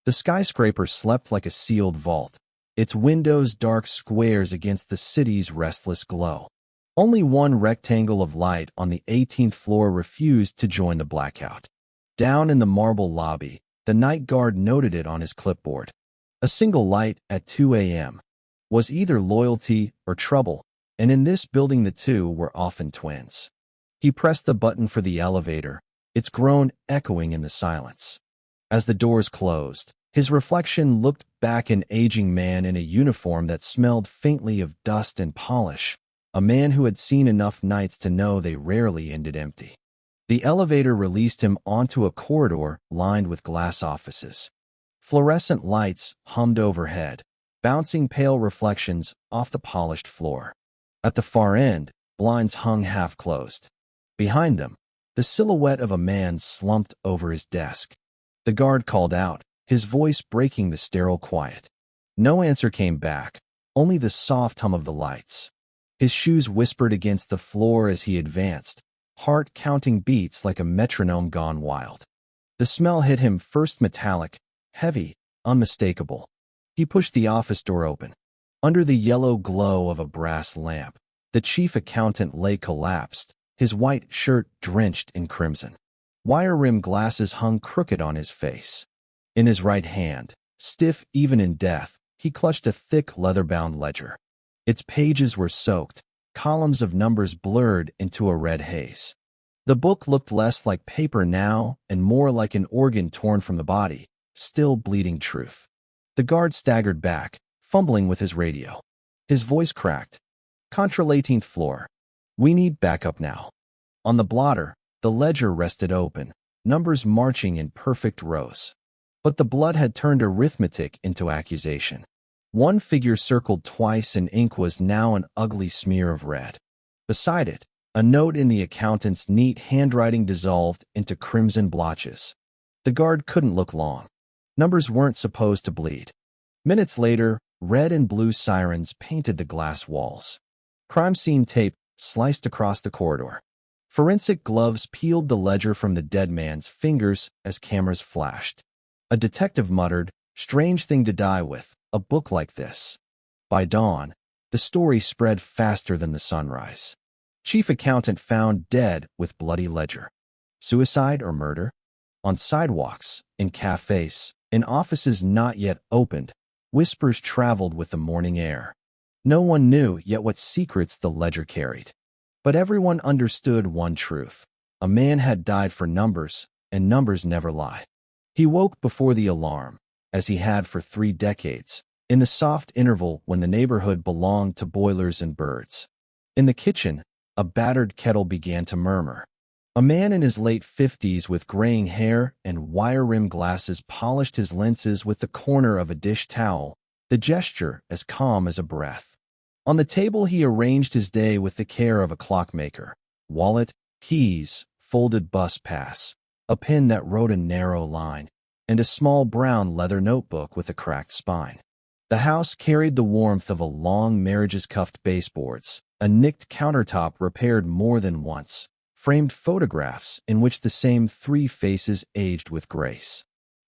The skyscraper slept like a sealed vault, its windows dark squares against the city's restless glow. Only one rectangle of light on the 18th floor refused to join the blackout. Down in the marble lobby, the night guard noted it on his clipboard. A single light at 2 a.m. was either loyalty or trouble, and in this building the two were often twins. He pressed the button for the elevator, its groan echoing in the silence. As the doors closed, his reflection looked back, an aging man in a uniform that smelled faintly of dust and polish, a man who had seen enough nights to know they rarely ended empty. The elevator released him onto a corridor lined with glass offices. Fluorescent lights hummed overhead, bouncing pale reflections off the polished floor. At the far end, blinds hung half-closed. Behind them, the silhouette of a man slumped over his desk. The guard called out, his voice breaking the sterile quiet. No answer came back, only the soft hum of the lights. His shoes whispered against the floor as he advanced, heart counting beats like a metronome gone wild. The smell hit him first, metallic, heavy, unmistakable. He pushed the office door open. Under the yellow glow of a brass lamp, the chief accountant lay collapsed, his white shirt drenched in crimson. Wire-rimmed glasses hung crooked on his face. In his right hand, stiff even in death, he clutched a thick leather-bound ledger. Its pages were soaked, columns of numbers blurred into a red haze. The book looked less like paper now and more like an organ torn from the body, still bleeding truth. The guard staggered back, fumbling with his radio. His voice cracked. Contra 18th floor. We need backup now. On the blotter, the ledger rested open, numbers marching in perfect rows. But the blood had turned arithmetic into accusation. One figure circled twice and ink was now an ugly smear of red. Beside it, a note in the accountant's neat handwriting dissolved into crimson blotches. The guard couldn't look long. Numbers weren't supposed to bleed. Minutes later, red and blue sirens painted the glass walls. Crime scene tape sliced across the corridor. Forensic gloves peeled the ledger from the dead man's fingers as cameras flashed. A detective muttered, "Strange thing to die with, a book like this." By dawn, the story spread faster than the sunrise. Chief accountant found dead with bloody ledger. Suicide or murder? On sidewalks, in cafes, in offices not yet opened, whispers traveled with the morning air. No one knew yet what secrets the ledger carried. But everyone understood one truth. A man had died for numbers, and numbers never lie. He woke before the alarm, as he had for 3 decades, in the soft interval when the neighborhood belonged to boilers and birds. In the kitchen, a battered kettle began to murmur. A man in his late 50s with graying hair and wire-rimmed glasses polished his lenses with the corner of a dish towel, the gesture as calm as a breath. On the table he arranged his day with the care of a clockmaker. Wallet, keys, folded bus pass, a pen that wrote a narrow line, and a small brown leather notebook with a cracked spine. The house carried the warmth of a long marriage's cuffed baseboards, a nicked countertop repaired more than once, framed photographs in which the same 3 faces aged with grace.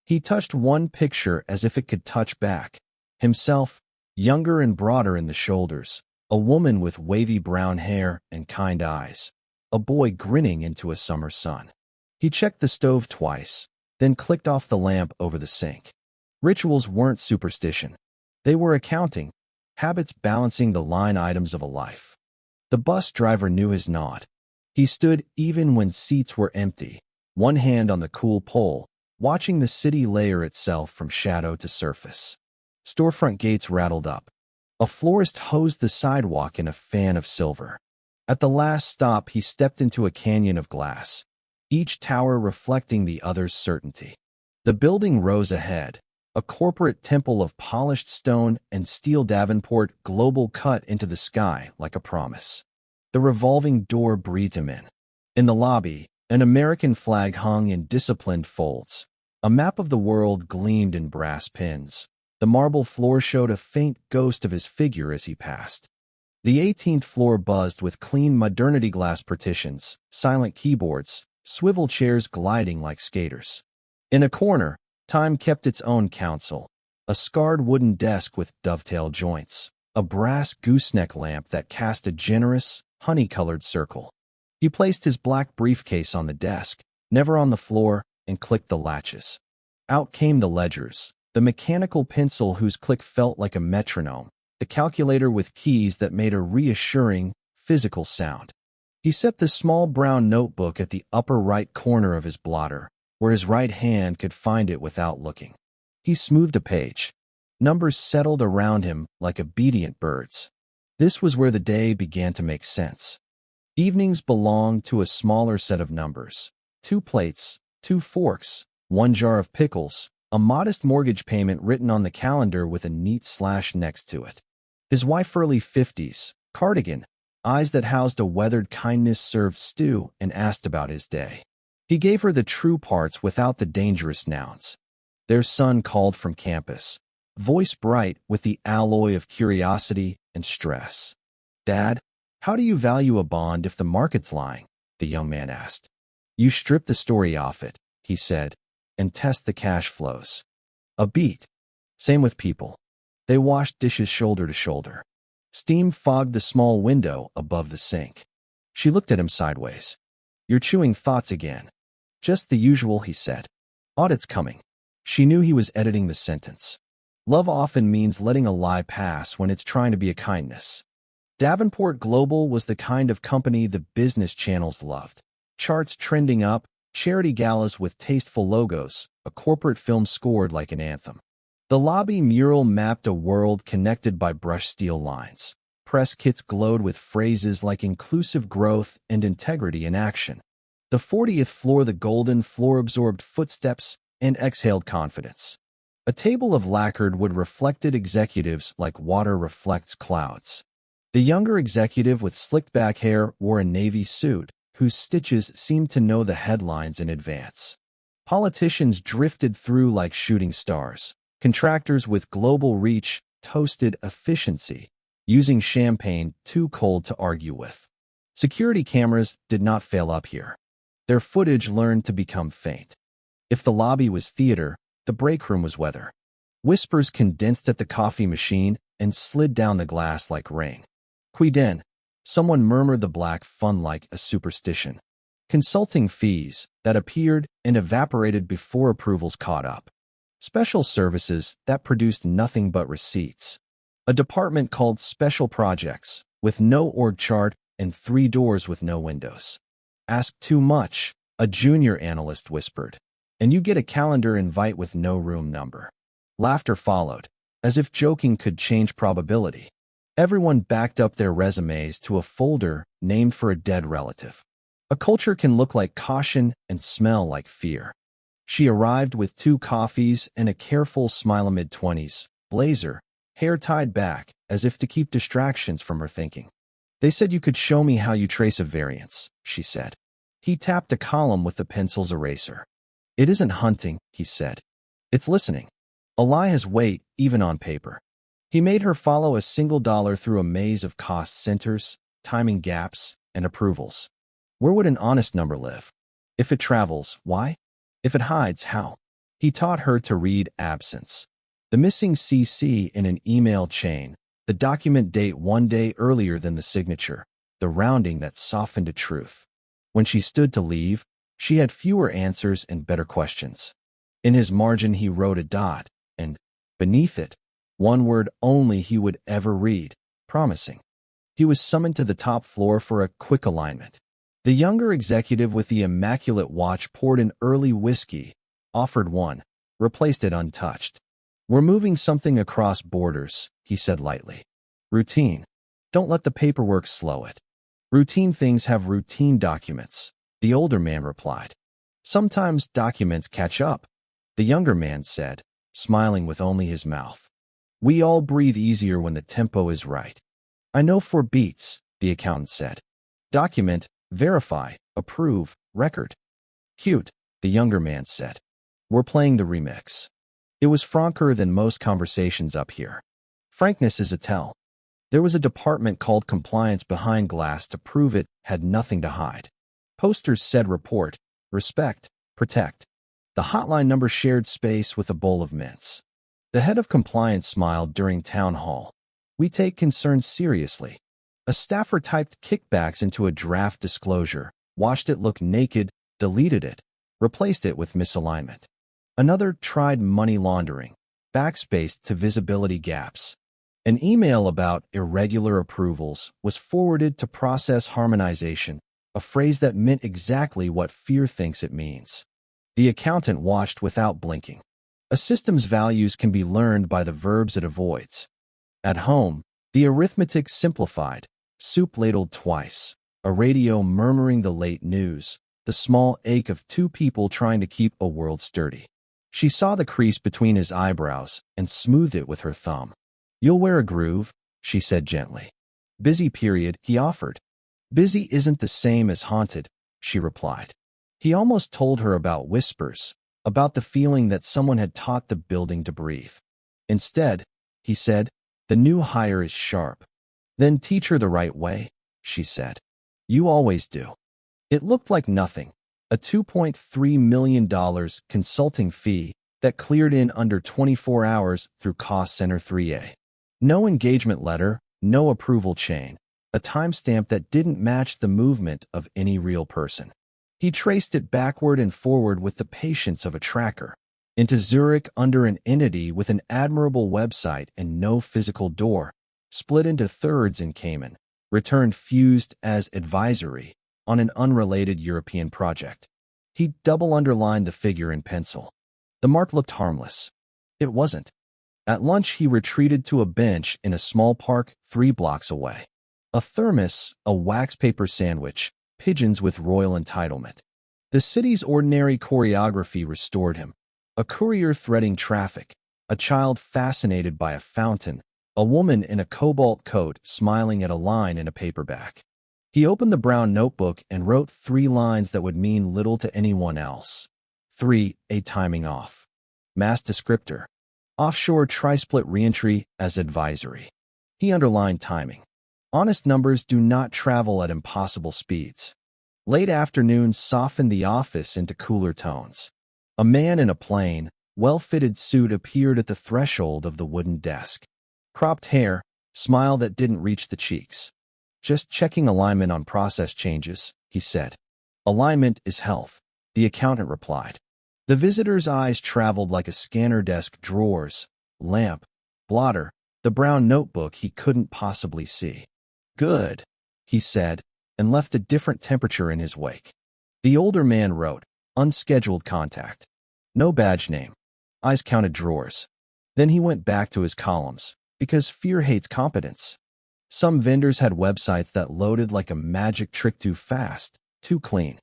He touched one picture as if it could touch back. Himself, younger and broader in the shoulders, a woman with wavy brown hair and kind eyes, a boy grinning into a summer sun. He checked the stove twice, then clicked off the lamp over the sink. Rituals weren't superstition. They were accounting, habits balancing the line items of a life. The bus driver knew his nod. He stood even when seats were empty, one hand on the cool pole, watching the city layer itself from shadow to surface. Storefront gates rattled up. A florist hosed the sidewalk in a fan of silver. At the last stop, he stepped into a canyon of glass, each tower reflecting the other's certainty. The building rose ahead, a corporate temple of polished stone and steel Davenport global cut into the sky like a promise. The revolving door breathed him in. In the lobby, an American flag hung in disciplined folds. A map of the world gleamed in brass pins. The marble floor showed a faint ghost of his figure as he passed. The 18th floor buzzed with clean modernity glass partitions, silent keyboards, swivel chairs gliding like skaters. In a corner, Time kept its own counsel. A scarred wooden desk with dovetail joints. A brass gooseneck lamp that cast a generous, honey-colored circle. He placed his black briefcase on the desk, never on the floor, and clicked the latches. Out came the ledgers, the mechanical pencil whose click felt like a metronome, the calculator with keys that made a reassuring, physical sound. He set the small brown notebook at the upper right corner of his blotter, where his right hand could find it without looking. He smoothed a page. Numbers settled around him like obedient birds. This was where the day began to make sense. Evenings belonged to a smaller set of numbers. 2 plates, 2 forks, 1 jar of pickles, a modest mortgage payment written on the calendar with a neat slash next to it. His wife, early 50s, cardigan, eyes that housed a weathered kindness, served stew and asked about his day. He gave her the true parts without the dangerous nouns. Their son called from campus, voice bright with the alloy of curiosity and stress. "Dad, how do you value a bond if the market's lying?" the young man asked. "You strip the story off it," he said, "and test the cash flows." A beat. Same with people. They washed dishes shoulder to shoulder. Steam fogged the small window above the sink. She looked at him sideways. "You're chewing thoughts again." "Just the usual," he said. "Audit's coming." She knew he was editing the sentence. Love often means letting a lie pass when it's trying to be a kindness. Davenport Global was the kind of company the business channels loved. Charts trending up, charity galas with tasteful logos, a corporate film scored like an anthem. The lobby mural mapped a world connected by brushed steel lines. Press kits glowed with phrases like inclusive growth and integrity in action. The 40th floor, the golden floor, absorbed footsteps and exhaled confidence. A table of lacquered wood reflected executives like water reflects clouds. The younger executive with slicked back hair wore a navy suit, whose stitches seemed to know the headlines in advance. Politicians drifted through like shooting stars. Contractors with global reach toasted efficiency, using champagne too cold to argue with. Security cameras did not fail up here. Their footage learned to become faint. If the lobby was theater, the break room was weather. Whispers condensed at the coffee machine and slid down the glass like rain. "Quiden," someone murmured, the black fun like a superstition. Consulting fees that appeared and evaporated before approvals caught up. Special services that produced nothing but receipts. A department called Special Projects, with no org chart and 3 doors with no windows. "Ask too much," a junior analyst whispered, "and you get a calendar invite with no room number." Laughter followed, as if joking could change probability. Everyone backed up their resumes to a folder named for a dead relative. A culture can look like caution and smell like fear. She arrived with 2 coffees and a careful smile, mid-20s, blazer, hair tied back, as if to keep distractions from her thinking. "They said you could show me how you trace a variance," she said. He tapped a column with the pencil's eraser. "It isn't hunting," he said. "It's listening. A lie has weight, even on paper." He made her follow a single dollar through a maze of cost centers, timing gaps, and approvals. Where would an honest number live? If it travels, why? If it hides, how? He taught her to read absence. The missing CC in an email chain, the document date 1 day earlier than the signature, the rounding that softened to truth. When she stood to leave, she had fewer answers and better questions. In his margin he wrote a dot, and, beneath it, 1 word only he would ever read, promising. He was summoned to the top floor for a quick alignment. The younger executive with the immaculate watch poured an early whiskey, offered one, replaced it untouched. "We're moving something across borders," he said lightly. "Routine. Don't let the paperwork slow it." "Routine things have routine documents," the older man replied. "Sometimes documents catch up," the younger man said, smiling with only his mouth. "We all breathe easier when the tempo is right." "I know 4 beats," the accountant said. "Document, verify, approve, record." "Cute," the younger man said. "We're playing the remix." It was franker than most conversations up here. Frankness is a tell. There was a department called Compliance behind glass to prove it had nothing to hide. Posters said report, respect, protect. The hotline number shared space with a bowl of mints. The head of compliance smiled during town hall. We take concerns seriously. A staffer typed kickbacks into a draft disclosure, watched it look naked, deleted it, replaced it with misalignment. Another tried money laundering, backspaced to visibility gaps. An email about irregular approvals was forwarded to process harmonization, a phrase that meant exactly what fear thinks it means. The accountant watched without blinking. A system's values can be learned by the verbs it avoids. At home, the arithmetic simplified, soup ladled twice, a radio murmuring the late news, the small ache of two people trying to keep a world sturdy. She saw the crease between his eyebrows and smoothed it with her thumb. "You'll wear a groove," she said gently. "Busy period," he offered. "Busy isn't the same as haunted," she replied. He almost told her about whispers, about the feeling that someone had taught the building to breathe. Instead, he said, "The new hire is sharp." "Then teach her the right way," she said. "You always do." It looked like nothing, a $2.3 million consulting fee that cleared in under 24 hours through Cost Center 3A. No engagement letter, no approval chain, a timestamp that didn't match the movement of any real person. He traced it backward and forward with the patience of a tracker, into Zurich under an entity with an admirable website and no physical door, split into thirds in Cayman, returned fused as advisory on an unrelated European project. He double-underlined the figure in pencil. The mark looked harmless. It wasn't. At lunch, he retreated to a bench in a small park 3 blocks away. A thermos, a wax paper sandwich, pigeons with royal entitlement. The city's ordinary choreography restored him. A courier threading traffic, a child fascinated by a fountain, a woman in a cobalt coat smiling at a line in a paperback. He opened the brown notebook and wrote 3 lines that would mean little to anyone else. 3. A timing off. Mass descriptor. Offshore tri-split reentry as advisory. He underlined timing. Honest numbers do not travel at impossible speeds. Late afternoon softened the office into cooler tones. A man in a plain, well-fitted suit appeared at the threshold of the wooden desk. Cropped hair, smile that didn't reach the cheeks. "Just checking alignment on process changes," he said. "Alignment is health," the accountant replied. The visitor's eyes traveled like a scanner desk, drawers, lamp, blotter, the brown notebook he couldn't possibly see. "Good," he said, and left a different temperature in his wake. The older man wrote, "Unscheduled contact." No badge name. Eyes counted drawers. Then he went back to his columns, because fear hates competence. Some vendors had websites that loaded like a magic trick, too fast, too clean.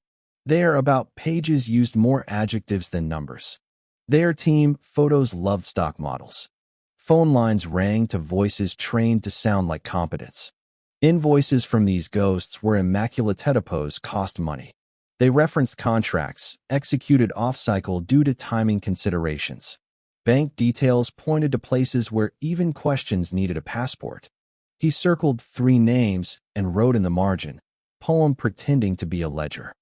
Their about pages used more adjectives than numbers. Their team photos loved stock models. Phone lines rang to voices trained to sound like competence. Invoices from these ghosts were immaculate typos cost money. They referenced contracts, executed off-cycle due to timing considerations. Bank details pointed to places where even questions needed a passport. He circled 3 names and wrote in the margin, poem pretending to be a ledger.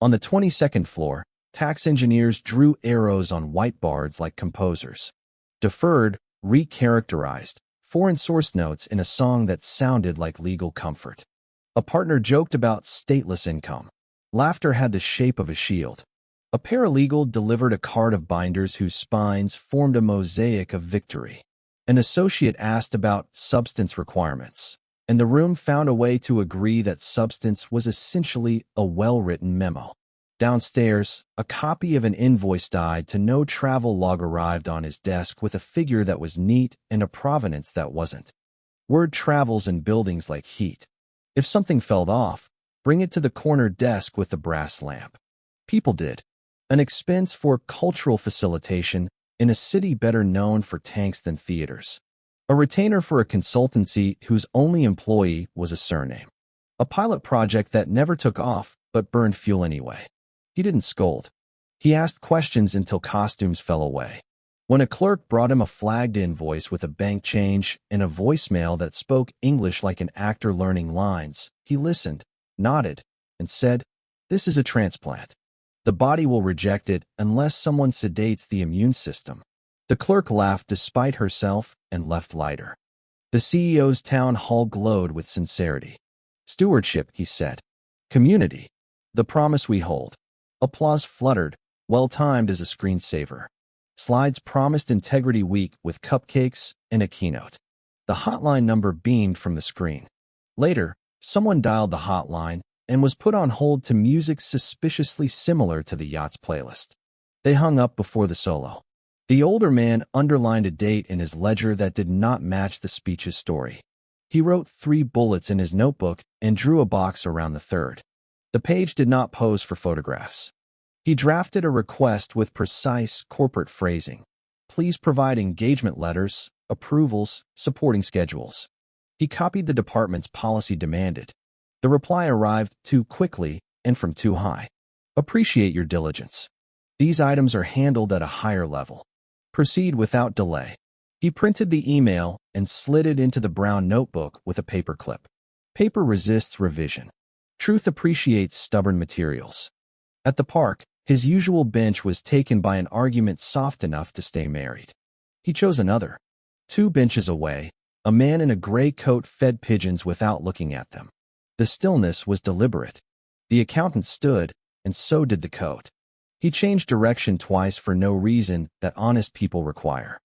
On the 22nd floor, tax engineers drew arrows on whiteboards like composers. Deferred, recharacterized, foreign source notes in a song that sounded like legal comfort. A partner joked about stateless income. Laughter had the shape of a shield. A paralegal delivered a card of binders whose spines formed a mosaic of victory. An associate asked about substance requirements, and the room found a way to agree that substance was essentially a well-written memo. Downstairs, a copy of an invoice died to no travel log arrived on his desk with a figure that was neat and a provenance that wasn't. Word travels in buildings like heat. If something fell off, bring it to the corner desk with the brass lamp. People did. An expense for cultural facilitation in a city better known for tanks than theaters. A retainer for a consultancy whose only employee was a surname. A pilot project that never took off but burned fuel anyway. He didn't scold. He asked questions until costumes fell away. When a clerk brought him a flagged invoice with a bank change and a voicemail that spoke English like an actor learning lines, he listened, nodded, and said, "This is a transplant." The body will reject it unless someone sedates the immune system. The clerk laughed despite herself and left lighter. The CEO's town hall glowed with sincerity. Stewardship, he said. Community. The promise we hold. Applause fluttered, well-timed as a screensaver. Slides promised Integrity Week with cupcakes and a keynote. The hotline number beamed from the screen. Later, someone dialed the hotline and was put on hold to music suspiciously similar to the yacht's playlist. They hung up before the solo. The older man underlined a date in his ledger that did not match the speech's story. He wrote 3 bullets in his notebook and drew a box around the third. The page did not pose for photographs. He drafted a request with precise corporate phrasing. Please provide engagement letters, approvals, supporting schedules. He copied the department's policy demanded. The reply arrived too quickly and from too high. Appreciate your diligence. These items are handled at a higher level. Proceed without delay. He printed the email and slid it into the brown notebook with a paperclip. Paper resists revision. Truth appreciates stubborn materials. At the park, his usual bench was taken by an argument soft enough to stay married. He chose another. 2 benches away, a man in a gray coat fed pigeons without looking at them. The stillness was deliberate. The accountant stood, and so did the coat. He changed direction twice for no reason that honest people require.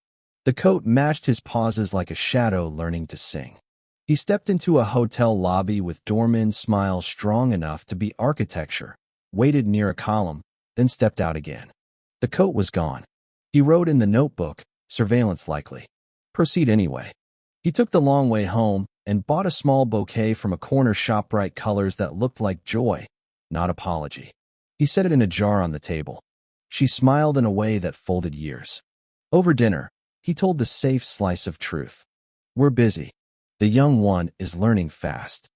The coat matched his pauses like a shadow learning to sing. He stepped into a hotel lobby with doorman smile strong enough to be architecture, waited near a column, then stepped out again. The coat was gone. He wrote in the notebook, surveillance likely. Proceed anyway. He took the long way home and bought a small bouquet from a corner shop, bright colors that looked like joy, not apology. He set it in a jar on the table. She smiled in a way that folded years. Over dinner, he told the safe slice of truth. We're busy. The young one is learning fast.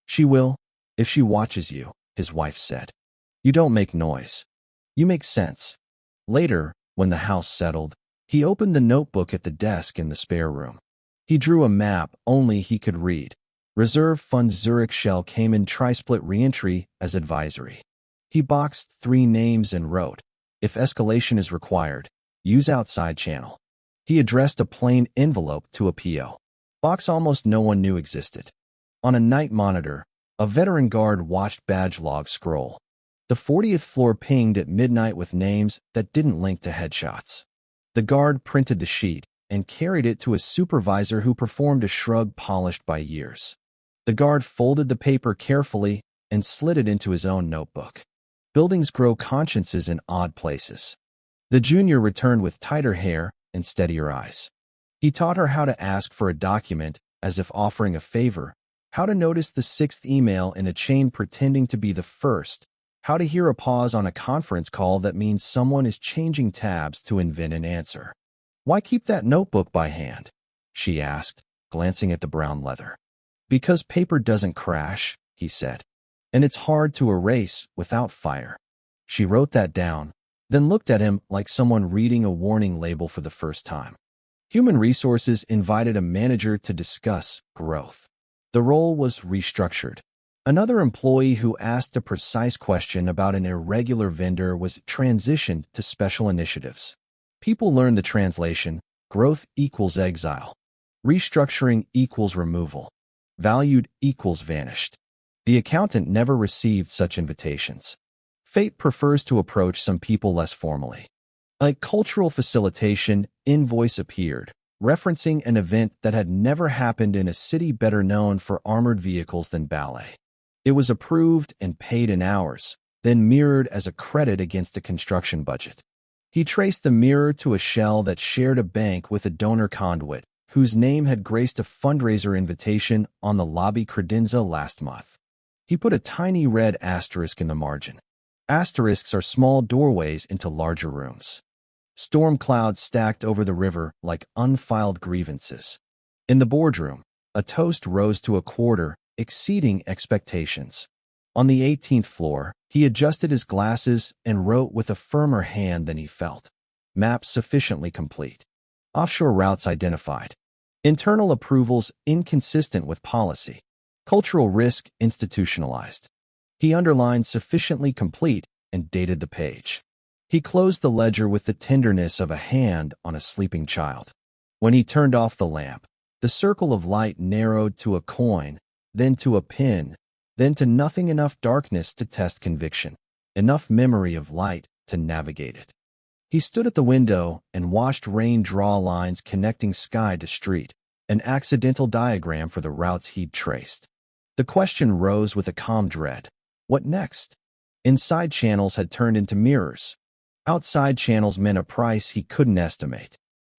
She will, if she watches you, his wife said. You don't make noise. You make sense. Later, when the house settled, he opened the notebook at the desk in the spare room. He drew a map only he could read. Reserve Fund Zurich shell came in tri-split reentry as advisory. He boxed 3 names and wrote, if escalation is required, use outside channel. He addressed a plain envelope to a PO. Box almost no one knew existed. On a night monitor, a veteran guard watched badge log scroll. The 40th floor pinged at midnight with names that didn't link to headshots. The guard printed the sheet and carried it to a supervisor who performed a shrug polished by years. The guard folded the paper carefully and slid it into his own notebook. Buildings grow consciences in odd places. The junior returned with tighter hair and steadier eyes. He taught her how to ask for a document as if offering a favor, how to notice the 6th email in a chain pretending to be the first, how to hear a pause on a conference call that means someone is changing tabs to invent an answer. Why keep that notebook by hand? She asked, glancing at the brown leather. Because paper doesn't crash, he said. And it's hard to erase without fire. She wrote that down, then looked at him like someone reading a warning label for the first time. Human Resources invited a manager to discuss growth. The role was restructured. Another employee who asked a precise question about an irregular vendor was transitioned to special initiatives. People learned the translation, growth equals exile. Restructuring equals removal. Valued equals vanished. The accountant never received such invitations. Fate prefers to approach some people less formally. A cultural facilitation invoice appeared, referencing an event that had never happened in a city better known for armored vehicles than ballet. It was approved and paid in hours, then mirrored as a credit against a construction budget. He traced the mirror to a shell that shared a bank with a donor conduit, whose name had graced a fundraiser invitation on the lobby credenza last month. He put a tiny red asterisk in the margin. Asterisks are small doorways into larger rooms. Storm clouds stacked over the river like unfiled grievances. In the boardroom, a toast rose to a quarter, exceeding expectations. On the 18th floor, he adjusted his glasses and wrote with a firmer hand than he felt. Map sufficiently complete. Offshore routes identified. Internal approvals inconsistent with policy. Cultural risk institutionalized. He underlined sufficiently complete and dated the page. He closed the ledger with the tenderness of a hand on a sleeping child. When he turned off the lamp, the circle of light narrowed to a coin, then to a pin, then to nothing, enough darkness to test conviction, enough memory of light to navigate it. He stood at the window and watched rain draw lines connecting sky to street, an accidental diagram for the routes he'd traced. The question rose with a calm dread. What next? Inside channels had turned into mirrors. Outside channels meant a price he couldn't estimate.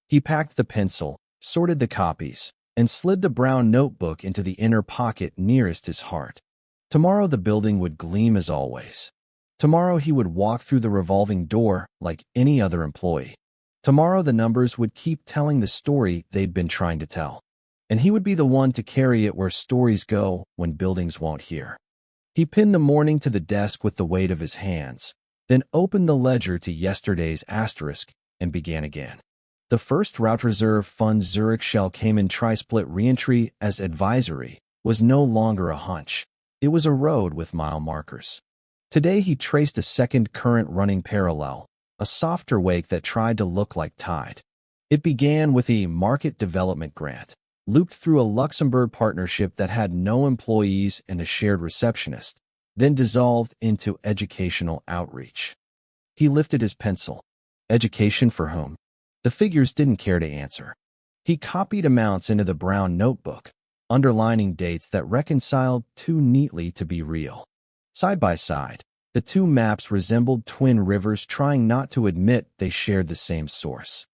He packed the pencil, sorted the copies, and slid the brown notebook into the inner pocket nearest his heart. Tomorrow the building would gleam as always. Tomorrow he would walk through the revolving door like any other employee. Tomorrow the numbers would keep telling the story they'd been trying to tell. And he would be the one to carry it where stories go when buildings won't hear. He pinned the morning to the desk with the weight of his hands, then opened the ledger to yesterday's asterisk and began again. The first Route Reserve Fund Zurich Shell Cayman Tri-Split Reentry as advisory was no longer a hunch. It was a road with mile markers. Today he traced a second current running parallel, a softer wake that tried to look like tide. It began with a market development grant, looped through a Luxembourg partnership that had no employees and a shared receptionist, then dissolved into educational outreach. He lifted his pencil. Education for whom? The figures didn't care to answer. He copied amounts into the brown notebook, underlining dates that reconciled too neatly to be real. Side by side, the two maps resembled twin rivers trying not to admit they shared the same source.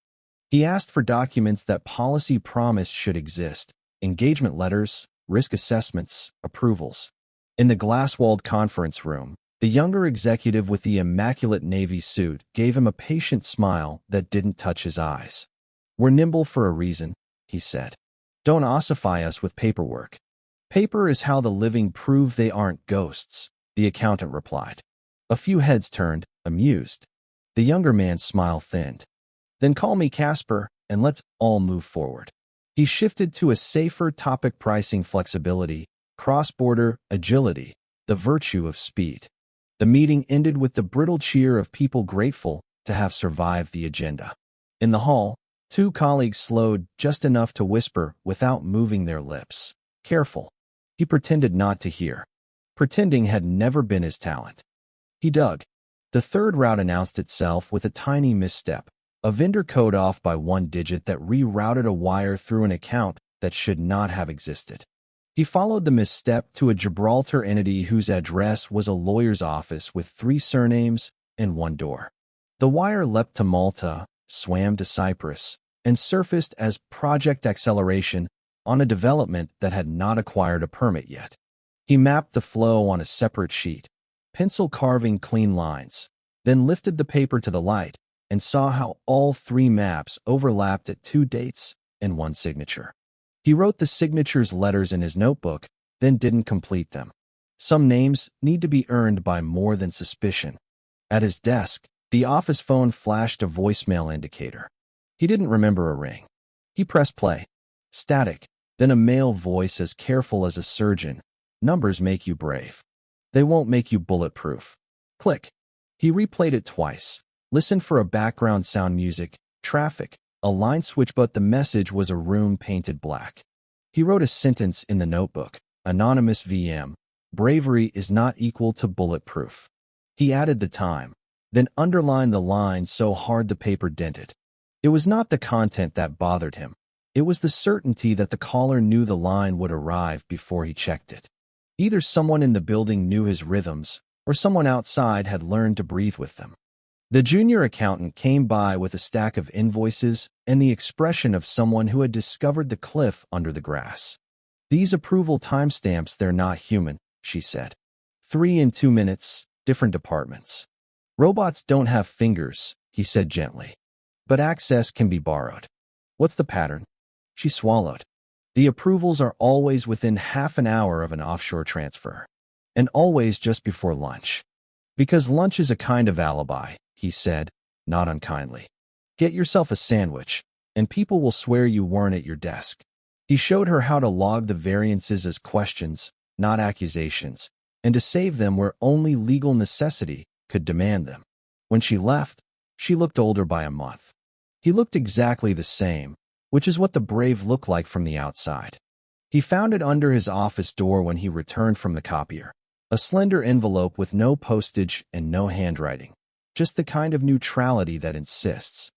He asked for documents that policy promised should exist: engagement letters, risk assessments, approvals. In the glass-walled conference room, the younger executive with the immaculate navy suit gave him a patient smile that didn't touch his eyes. "We're nimble for a reason," he said. "Don't ossify us with paperwork." "Paper is how the living prove they aren't ghosts," the accountant replied. A few heads turned, amused. The younger man's smile thinned. "Then call me Casper, and let's all move forward." He shifted to a safer topic: pricing flexibility, cross-border agility, the virtue of speed. The meeting ended with the brittle cheer of people grateful to have survived the agenda. In the hall, two colleagues slowed just enough to whisper without moving their lips. "Careful." He pretended not to hear. Pretending had never been his talent. He dug. The third route announced itself with a tiny misstep, a vendor code off by one digit that rerouted a wire through an account that should not have existed. He followed the misstep to a Gibraltar entity whose address was a lawyer's office with 3 surnames and 1 door. The wire leapt to Malta, swam to Cyprus, and surfaced as project acceleration on a development that had not acquired a permit yet. He mapped the flow on a separate sheet, pencil carving clean lines, then lifted the paper to the light and saw how all 3 maps overlapped at 2 dates and 1 signature. He wrote the signatures' letters in his notebook, then didn't complete them. Some names need to be earned by more than suspicion. At his desk, the office phone flashed a voicemail indicator. He didn't remember a ring. He pressed play. Static, then a male voice as careful as a surgeon. "Numbers make you brave. They won't make you bulletproof." Click. He replayed it twice, listened for a background sound: music, traffic, a line switch, but the message was a room painted black. He wrote a sentence in the notebook: "Anonymous VM, bravery is not equal to bulletproof." He added the time, then underlined the line so hard the paper dented. It was not the content that bothered him. It was the certainty that the caller knew the line would arrive before he checked it. Either someone in the building knew his rhythms, or someone outside had learned to breathe with them. The junior accountant came by with a stack of invoices and the expression of someone who had discovered the cliff under the grass. "These approval timestamps, they're not human," she said. 3 in 2 minutes, different departments. "Robots don't have fingers," he said gently. "But access can be borrowed." "What's the pattern?" She swallowed. "The approvals are always within half an hour of an offshore transfer. And always just before lunch. Because lunch is a kind of alibi," he said, not unkindly. "Get yourself a sandwich, and people will swear you weren't at your desk." He showed her how to log the variances as questions, not accusations, and to save them where only legal necessity could demand them. When she left, she looked older by a month. He looked exactly the same, which is what the brave look like from the outside. He found it under his office door when he returned from the copier. A slender envelope with no postage and no handwriting. Just the kind of neutrality that insists.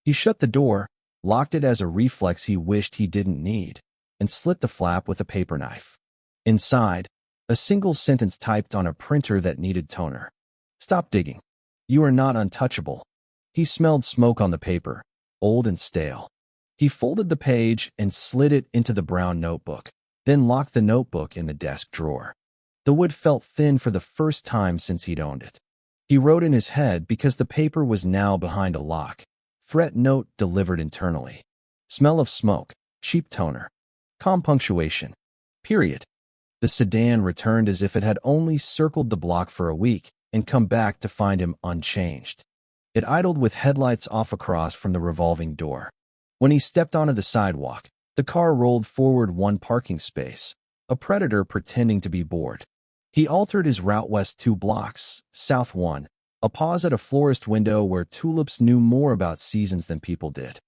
He shut the door, locked it as a reflex he wished he didn't need, and slit the flap with a paper knife. Inside, a single sentence typed on a printer that needed toner. "Stop digging. You are not untouchable." He smelled smoke on the paper, old and stale. He folded the page and slid it into the brown notebook, then locked the notebook in the desk drawer. The wood felt thin for the first time since he'd owned it. He wrote in his head because the paper was now behind a lock. Threat note delivered internally. Smell of smoke, cheap toner. Calm punctuation. Period. The sedan returned as if it had only circled the block for a week and come back to find him unchanged. It idled with headlights off across from the revolving door. When he stepped onto the sidewalk, the car rolled forward one parking space, a predator pretending to be bored. He altered his route west 2 blocks, south 1, a pause at a florist window where tulips knew more about seasons than people did.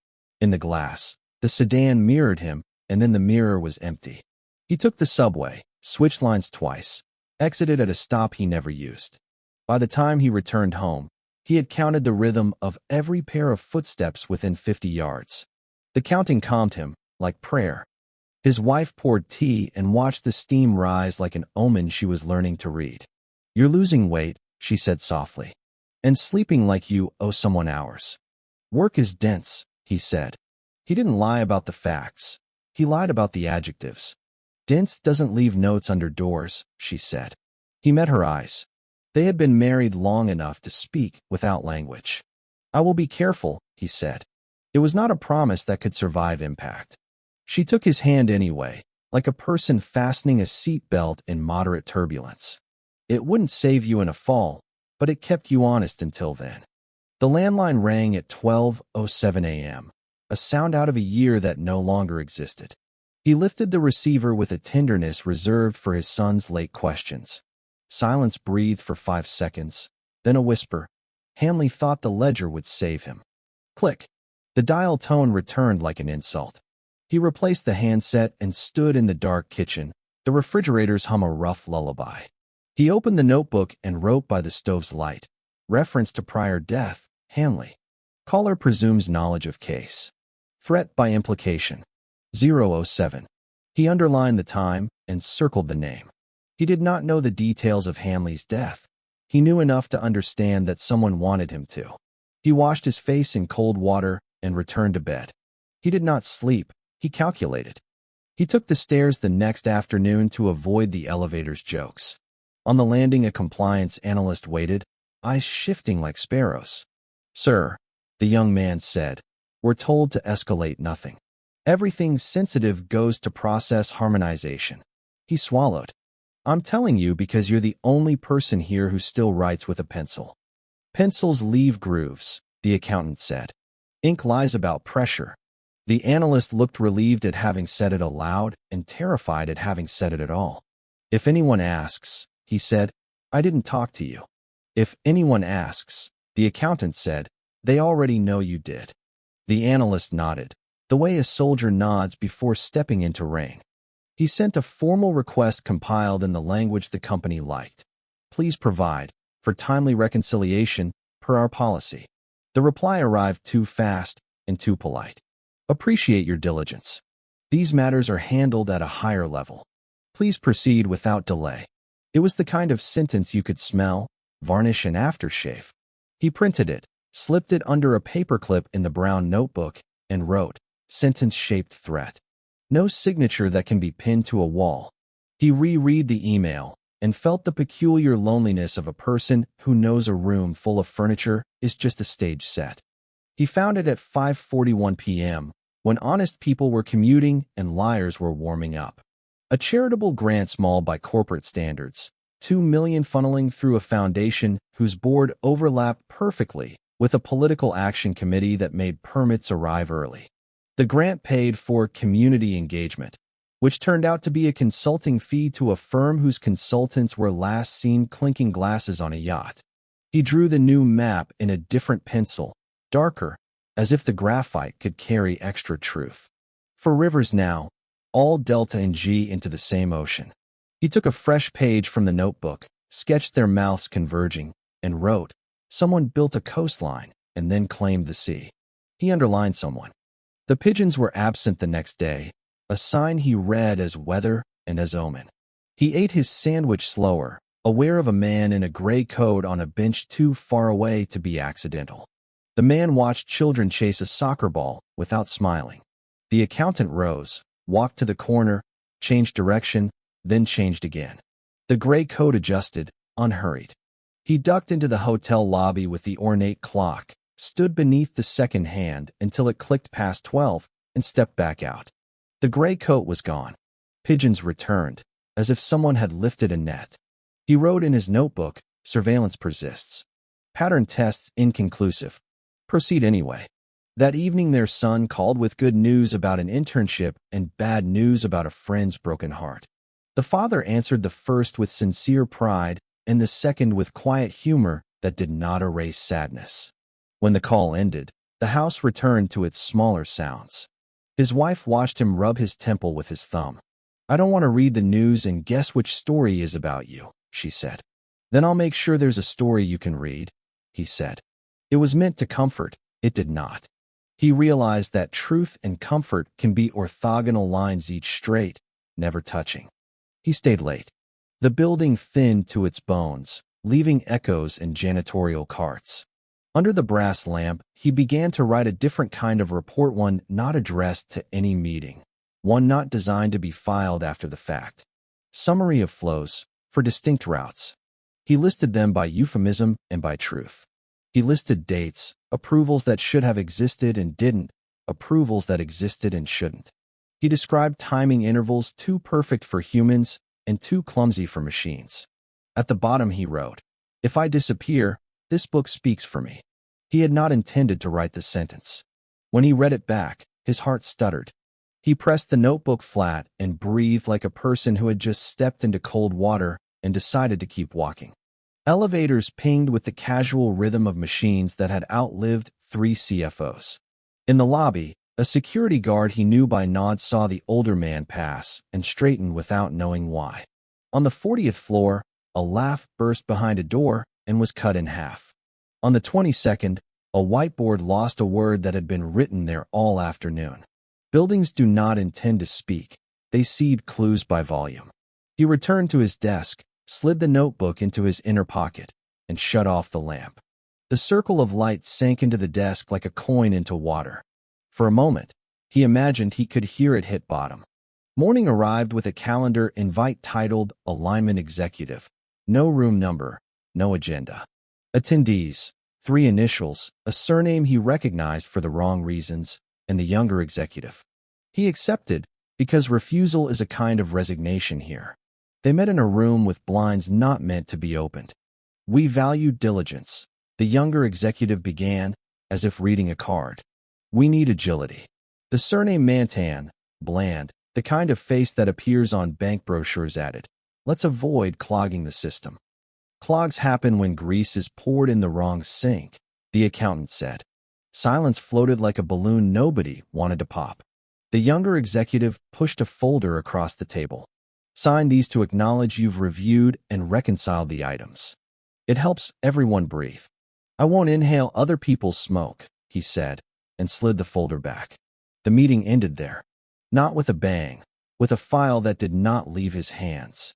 In the glass, the sedan mirrored him, and then the mirror was empty. He took the subway, switched lines twice, exited at a stop he never used. By the time he returned home, he had counted the rhythm of every pair of footsteps within 50 yards. The counting calmed him, like prayer. His wife poured tea and watched the steam rise like an omen she was learning to read. "You're losing weight," she said softly. "And sleeping like you owe someone hours." "Work is dense," he said. He didn't lie about the facts. He lied about the adjectives. "Dense doesn't leave notes under doors," she said. He met her eyes. They had been married long enough to speak without language. "I will be careful," he said. It was not a promise that could survive impact. She took his hand anyway, like a person fastening a seat belt in moderate turbulence. It wouldn't save you in a fall, but it kept you honest until then. The landline rang at 12:07 a.m., a sound out of a year that no longer existed. He lifted the receiver with a tenderness reserved for his son's late questions. Silence breathed for 5 seconds, then a whisper. Hanley thought the ledger would save him. Click. The dial tone returned like an insult. He replaced the handset and stood in the dark kitchen, the refrigerators hum a rough lullaby. He opened the notebook and wrote by the stove's light. Reference to prior death, Hanley. Caller presumes knowledge of case. Threat by implication. 007. He underlined the time and circled the name. He did not know the details of Hanley's death. He knew enough to understand that someone wanted him to. He washed his face in cold water and returned to bed. He did not sleep. He calculated. He took the stairs the next afternoon to avoid the elevator's jokes. On the landing, a compliance analyst waited, eyes shifting like sparrows. "Sir," the young man said, "we're told to escalate nothing. Everything sensitive goes to process harmonization." He swallowed. "I'm telling you because you're the only person here who still writes with a pencil." "Pencils leave grooves," the accountant said. "Ink lies about pressure." The analyst looked relieved at having said it aloud and terrified at having said it at all. "If anyone asks," he said, "I didn't talk to you." "If anyone asks," the accountant said, "they already know you did." The analyst nodded, the way a soldier nods before stepping into ring. He sent a formal request compiled in the language the company liked. "Please provide for timely reconciliation per our policy." The reply arrived too fast and too polite. "Appreciate your diligence. These matters are handled at a higher level. Please proceed without delay." It was the kind of sentence you could smell, varnish, and aftershave. He printed it, slipped it under a paperclip in the brown notebook, and wrote, "Sentence-shaped threat." No signature that can be pinned to a wall. He reread the email and felt the peculiar loneliness of a person who knows a room full of furniture is just a stage set. He found it at 5:41 p.m., when honest people were commuting and liars were warming up. A charitable grant small by corporate standards, $2 million funneling through a foundation whose board overlapped perfectly with a political action committee that made permits arrive early. The grant paid for community engagement, which turned out to be a consulting fee to a firm whose consultants were last seen clinking glasses on a yacht. He drew the new map in a different pencil, darker, as if the graphite could carry extra truth. For rivers now, all delta and G into the same ocean. He took a fresh page from the notebook, sketched their mouths converging, and wrote, "Someone built a coastline and then claimed the sea." He underlined someone. The pigeons were absent the next day, a sign he read as weather and as omen. He ate his sandwich slower, aware of a man in a gray coat on a bench too far away to be accidental. The man watched children chase a soccer ball without smiling. The accountant rose, walked to the corner, changed direction, then changed again. The gray coat adjusted, unhurried. He ducked into the hotel lobby with the ornate clock, stood beneath the second hand until it clicked past 12, and stepped back out. The gray coat was gone. Pigeons returned, as if someone had lifted a net. He wrote in his notebook, "Surveillance persists. Pattern tests inconclusive. Proceed anyway." That evening their son called with good news about an internship and bad news about a friend's broken heart. The father answered the first with sincere pride and the second with quiet humor that did not erase sadness. When the call ended, the house returned to its smaller sounds. His wife watched him rub his temple with his thumb. "I don't want to read the news and guess which story is about you," she said. "Then I'll make sure there's a story you can read," he said. It was meant to comfort, it did not. He realized that truth and comfort can be orthogonal lines, each straight, never touching. He stayed late. The building thinned to its bones, leaving echoes and janitorial carts. Under the brass lamp, he began to write a different kind of report, one not addressed to any meeting, one not designed to be filed after the fact. Summary of flows, for distinct routes. He listed them by euphemism and by truth. He listed dates, approvals that should have existed and didn't, approvals that existed and shouldn't. He described timing intervals too perfect for humans and too clumsy for machines. At the bottom he wrote, "If I disappear, this book speaks for me." He had not intended to write the sentence. When he read it back, his heart stuttered. He pressed the notebook flat and breathed like a person who had just stepped into cold water and decided to keep walking. Elevators pinged with the casual rhythm of machines that had outlived 3 CFOs. In the lobby, a security guard he knew by nod saw the older man pass and straightened without knowing why. On the 40th floor, a laugh burst behind a door and was cut in half. On the 22nd, a whiteboard lost a word that had been written there all afternoon. Buildings do not intend to speak. They seed clues by volume. He returned to his desk, slid the notebook into his inner pocket, and shut off the lamp. The circle of light sank into the desk like a coin into water. For a moment, he imagined he could hear it hit bottom. Morning arrived with a calendar invite titled Alignment Executive. No room number, no agenda. Attendees, 3 initials, a surname he recognized for the wrong reasons, and the younger executive. He accepted, because refusal is a kind of resignation here. They met in a room with blinds not meant to be opened. "We value diligence," the younger executive began, as if reading a card. "We need agility." The surname Mantan, bland, the kind of face that appears on bank brochures, added, "Let's avoid clogging the system." "Clogs happen when grease is poured in the wrong sink," the accountant said. Silence floated like a balloon nobody wanted to pop. The younger executive pushed a folder across the table. "Sign these to acknowledge you've reviewed and reconciled the items. It helps everyone breathe." "I won't inhale other people's smoke," he said, and slid the folder back. The meeting ended there. Not with a bang, with a file that did not leave his hands.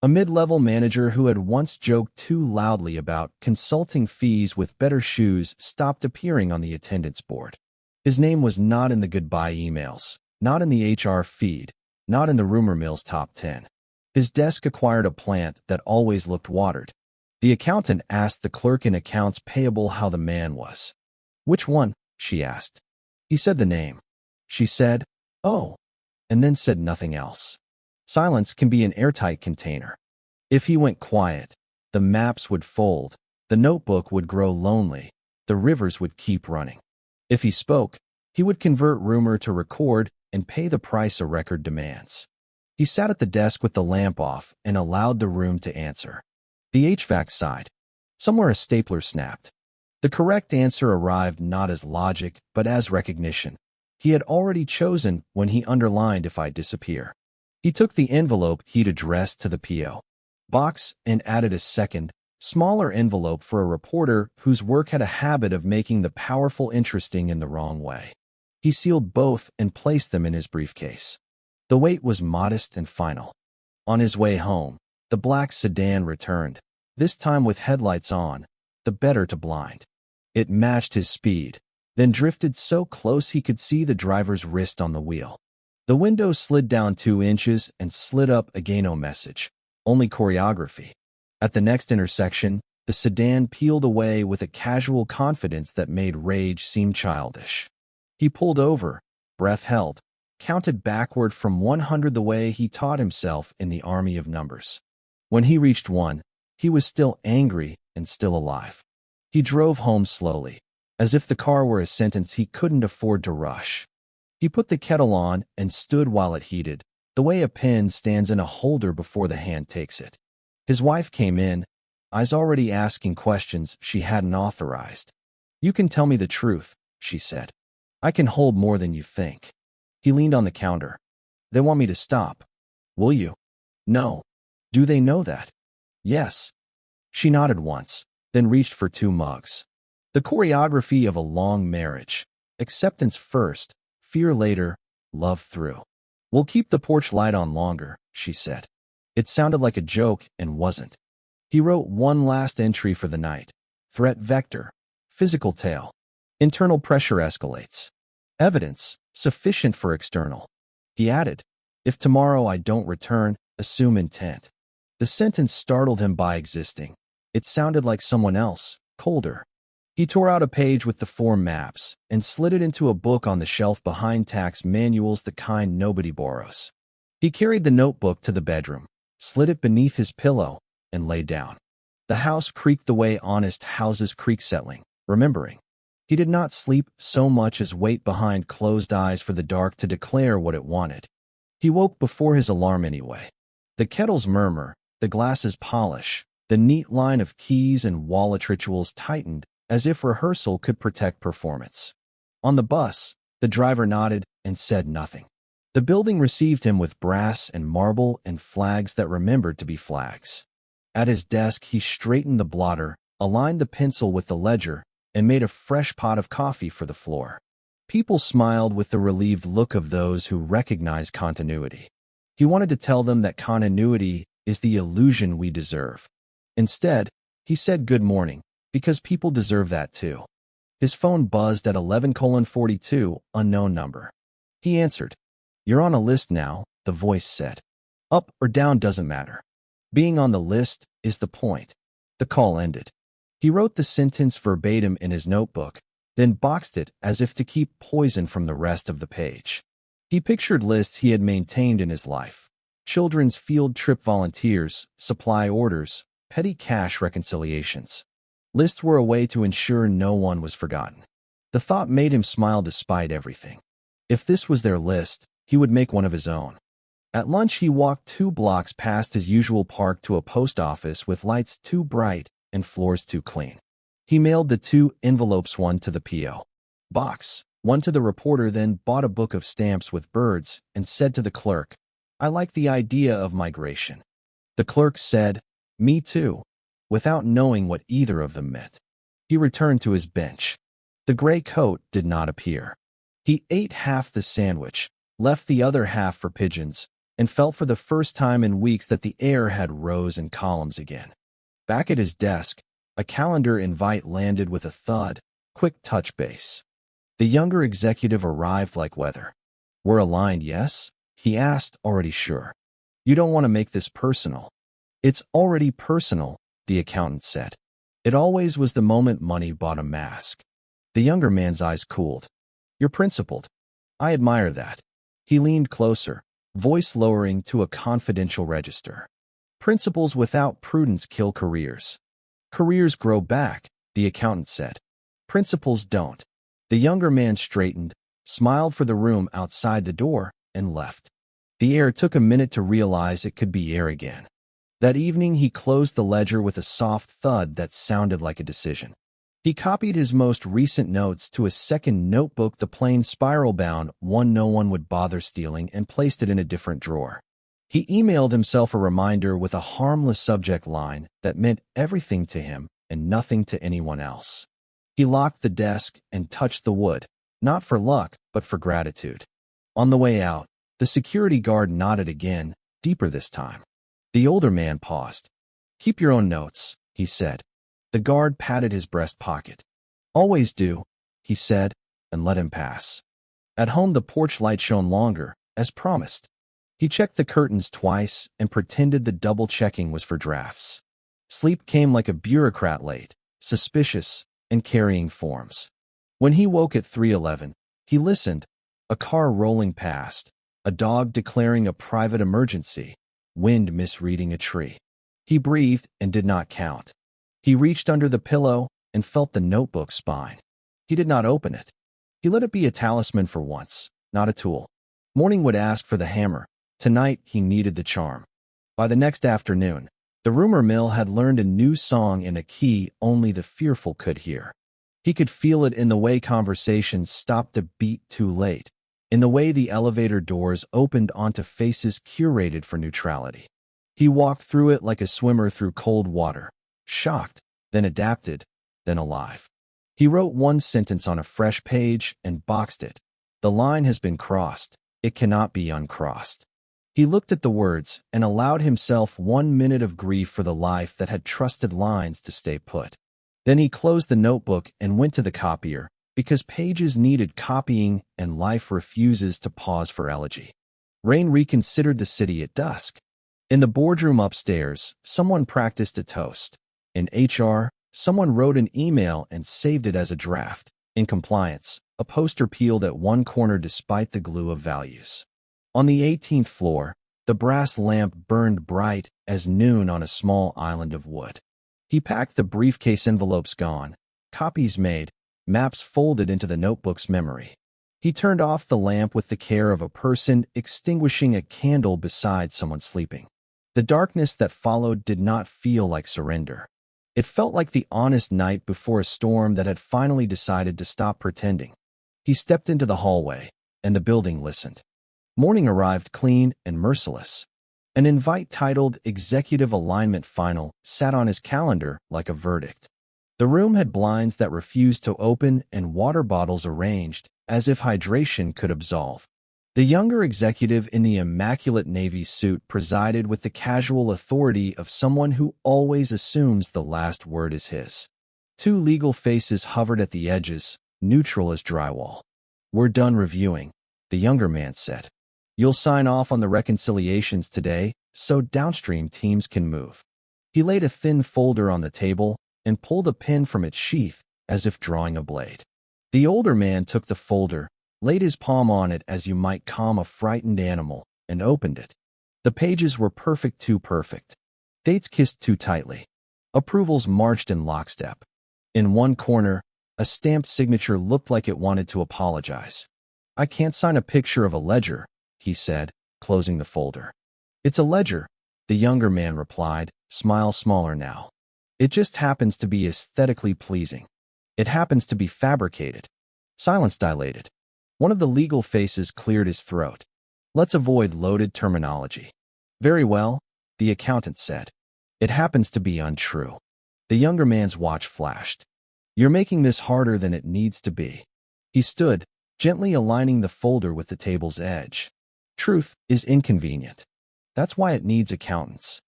A mid-level manager who had once joked too loudly about consulting fees with better shoes stopped appearing on the attendance board. His name was not in the goodbye emails, not in the HR feed, not in the rumor mill's top 10. His desk acquired a plant that always looked watered. The accountant asked the clerk in accounts payable how the man was. "Which one?" she asked. He said the name. She said, "Oh," and then said nothing else. Silence can be an airtight container. If he went quiet, the maps would fold, the notebook would grow lonely, the rivers would keep running. If he spoke, he would convert rumor to record and pay the price a record demands. He sat at the desk with the lamp off and allowed the room to answer. The HVAC sighed. Somewhere a stapler snapped. The correct answer arrived not as logic, but as recognition. He had already chosen when he underlined "if I disappear." He took the envelope he'd addressed to the P.O. box and added a second, smaller envelope for a reporter whose work had a habit of making the powerful interesting in the wrong way. He sealed both and placed them in his briefcase. The wait was modest and final. On his way home, the black sedan returned, this time with headlights on, the better to blind. It matched his speed, then drifted so close he could see the driver's wrist on the wheel. The window slid down 2 inches and slid up again. No message, only choreography. At the next intersection, the sedan peeled away with a casual confidence that made rage seem childish. He pulled over, breath held, counted backward from 100 the way he taught himself in the army of numbers. When he reached 1, he was still angry and still alive. He drove home slowly, as if the car were a sentence he couldn't afford to rush. He put the kettle on and stood while it heated, the way a pen stands in a holder before the hand takes it. His wife came in, eyes already asking questions she hadn't authorized. "You can tell me the truth," she said. "I can hold more than you think." He leaned on the counter. "They want me to stop. Will you?" "No." "Do they know that?" "Yes." She nodded once, then reached for 2 mugs. The choreography of a long marriage. Acceptance first, fear later, love through. "We'll keep the porch light on longer," she said. It sounded like a joke and wasn't. He wrote one last entry for the night. Threat vector. Physical tail. Internal pressure escalates. Evidence, sufficient for external. He added, "If tomorrow I don't return, assume intent." The sentence startled him by existing. It sounded like someone else, colder. He tore out a page with the 4 maps and slid it into a book on the shelf behind tax manuals, the kind nobody borrows. He carried the notebook to the bedroom, slid it beneath his pillow, and lay down. The house creaked the way honest houses creak, settling, remembering. He did not sleep so much as wait behind closed eyes for the dark to declare what it wanted. He woke before his alarm anyway. The kettle's murmur, the glass's polish, the neat line of keys and wallet rituals tightened, as if rehearsal could protect performance. On the bus, the driver nodded and said nothing. The building received him with brass and marble and flags that remembered to be flags. At his desk, he straightened the blotter, aligned the pencil with the ledger, and made a fresh pot of coffee for the floor. People smiled with the relieved look of those who recognize continuity. He wanted to tell them that continuity is the illusion we deserve. Instead, he said good morning, because people deserve that too. His phone buzzed at 11:42, unknown number. He answered. "You're on a list now," the voice said. "Up or down doesn't matter. Being on the list is the point." The call ended. He wrote the sentence verbatim in his notebook, then boxed it as if to keep poison from the rest of the page. He pictured lists he had maintained in his life. Children's field trip volunteers, supply orders, petty cash reconciliations. Lists were a way to ensure no one was forgotten. The thought made him smile despite everything. If this was their list, he would make one of his own. At lunch, he walked 2 blocks past his usual park to a post office with lights too bright and floors too clean. He mailed the 2 envelopes, one to the P.O. box, one to the reporter, then bought a book of stamps with birds and said to the clerk, "I like the idea of migration." The clerk said, "Me too," without knowing what either of them meant. He returned to his bench. The gray coat did not appear. He ate half the sandwich, left the other half for pigeons, and felt for the first time in weeks that the air had rows and columns again. Back at his desk, a calendar invite landed with a thud, quick touch base. The younger executive arrived like weather. "We're aligned, yes?" he asked, already sure. "You don't want to make this personal." "It's already personal," the accountant said. It always was the moment money bought a mask. The younger man's eyes cooled. "You're principled. I admire that." He leaned closer, voice lowering to a confidential register. "Principles without prudence kill careers. Careers grow back," the accountant said. "Principles don't." The younger man straightened, smiled for the room outside the door, and left. The air took a minute to realize it could be air again. That evening, he closed the ledger with a soft thud that sounded like a decision. He copied his most recent notes to a second notebook, the plain spiral-bound one no one would bother stealing, and placed it in a different drawer. He emailed himself a reminder with a harmless subject line that meant everything to him and nothing to anyone else. He locked the desk and touched the wood, not for luck, but for gratitude. On the way out, the security guard nodded again, deeper this time. The older man paused. "Keep your own notes," he said. The guard patted his breast pocket. "Always do," he said, and let him pass. At home, the porch light shone longer, as promised. He checked the curtains twice and pretended the double-checking was for drafts. Sleep came like a bureaucrat, late, suspicious, and carrying forms. When he woke at 3:11, he listened, a car rolling past, a dog declaring a private emergency, wind misreading a tree. He breathed and did not count. He reached under the pillow and felt the notebook spine. He did not open it. He let it be a talisman for once, not a tool. Morning would ask for the hammer. Tonight, he needed the charm. By the next afternoon, the rumor mill had learned a new song in a key only the fearful could hear. He could feel it in the way conversations stopped a beat too late, in the way the elevator doors opened onto faces curated for neutrality. He walked through it like a swimmer through cold water, shocked, then adapted, then alive. He wrote one sentence on a fresh page and boxed it. "The line has been crossed. It cannot be uncrossed." He looked at the words and allowed himself 1 minute of grief for the life that had trusted lines to stay put. Then he closed the notebook and went to the copier, because pages needed copying and life refuses to pause for elegy. Rain reconsidered the city at dusk. In the boardroom upstairs, someone practiced a toast. In HR, someone wrote an email and saved it as a draft. In compliance, a poster peeled at one corner despite the glue of values. On the 18th floor, the brass lamp burned bright as noon on a small island of wood. He packed the briefcase, envelopes gone, copies made, maps folded into the notebook's memory. He turned off the lamp with the care of a person extinguishing a candle beside someone sleeping. The darkness that followed did not feel like surrender. It felt like the honest night before a storm that had finally decided to stop pretending. He stepped into the hallway, and the building listened. Morning arrived clean and merciless. An invite titled Executive Alignment Final sat on his calendar like a verdict. The room had blinds that refused to open and water bottles arranged as if hydration could absolve. The younger executive in the immaculate navy suit presided with the casual authority of someone who always assumes the last word is his. Two legal faces hovered at the edges, neutral as drywall. "We're done reviewing," the younger man said. "You'll sign off on the reconciliations today so downstream teams can move." He laid a thin folder on the table and pulled a pen from its sheath as if drawing a blade. The older man took the folder, laid his palm on it as you might calm a frightened animal, and opened it. The pages were perfect, too perfect. Dates kissed too tightly. Approvals marched in lockstep. In one corner, a stamped signature looked like it wanted to apologize. "I can't sign a picture of a ledger," he said, closing the folder. "It's a ledger," the younger man replied, smile smaller now. "It just happens to be aesthetically pleasing. It happens to be fabricated." Silence dilated. One of the legal faces cleared his throat. "Let's avoid loaded terminology." "Very well," the accountant said. "It happens to be untrue." The younger man's watch flashed. "You're making this harder than it needs to be." He stood, gently aligning the folder with the table's edge. "Truth is inconvenient. That's why it needs accountants."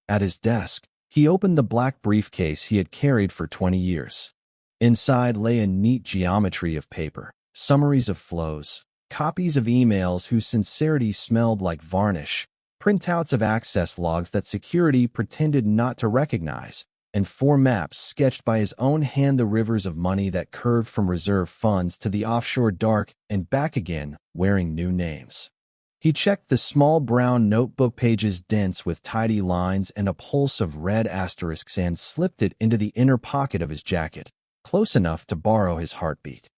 At his desk, he opened the black briefcase he had carried for 20 years. Inside lay a neat geometry of paper, summaries of flows, copies of emails whose sincerity smelled like varnish, printouts of access logs that security pretended not to recognize, and 4 maps sketched by his own hand, the rivers of money that curved from reserve funds to the offshore dark and back again, wearing new names. He checked the small brown notebook pages, dense with tidy lines and a pulse of red asterisks, and slipped it into the inner pocket of his jacket, close enough to borrow his heartbeat.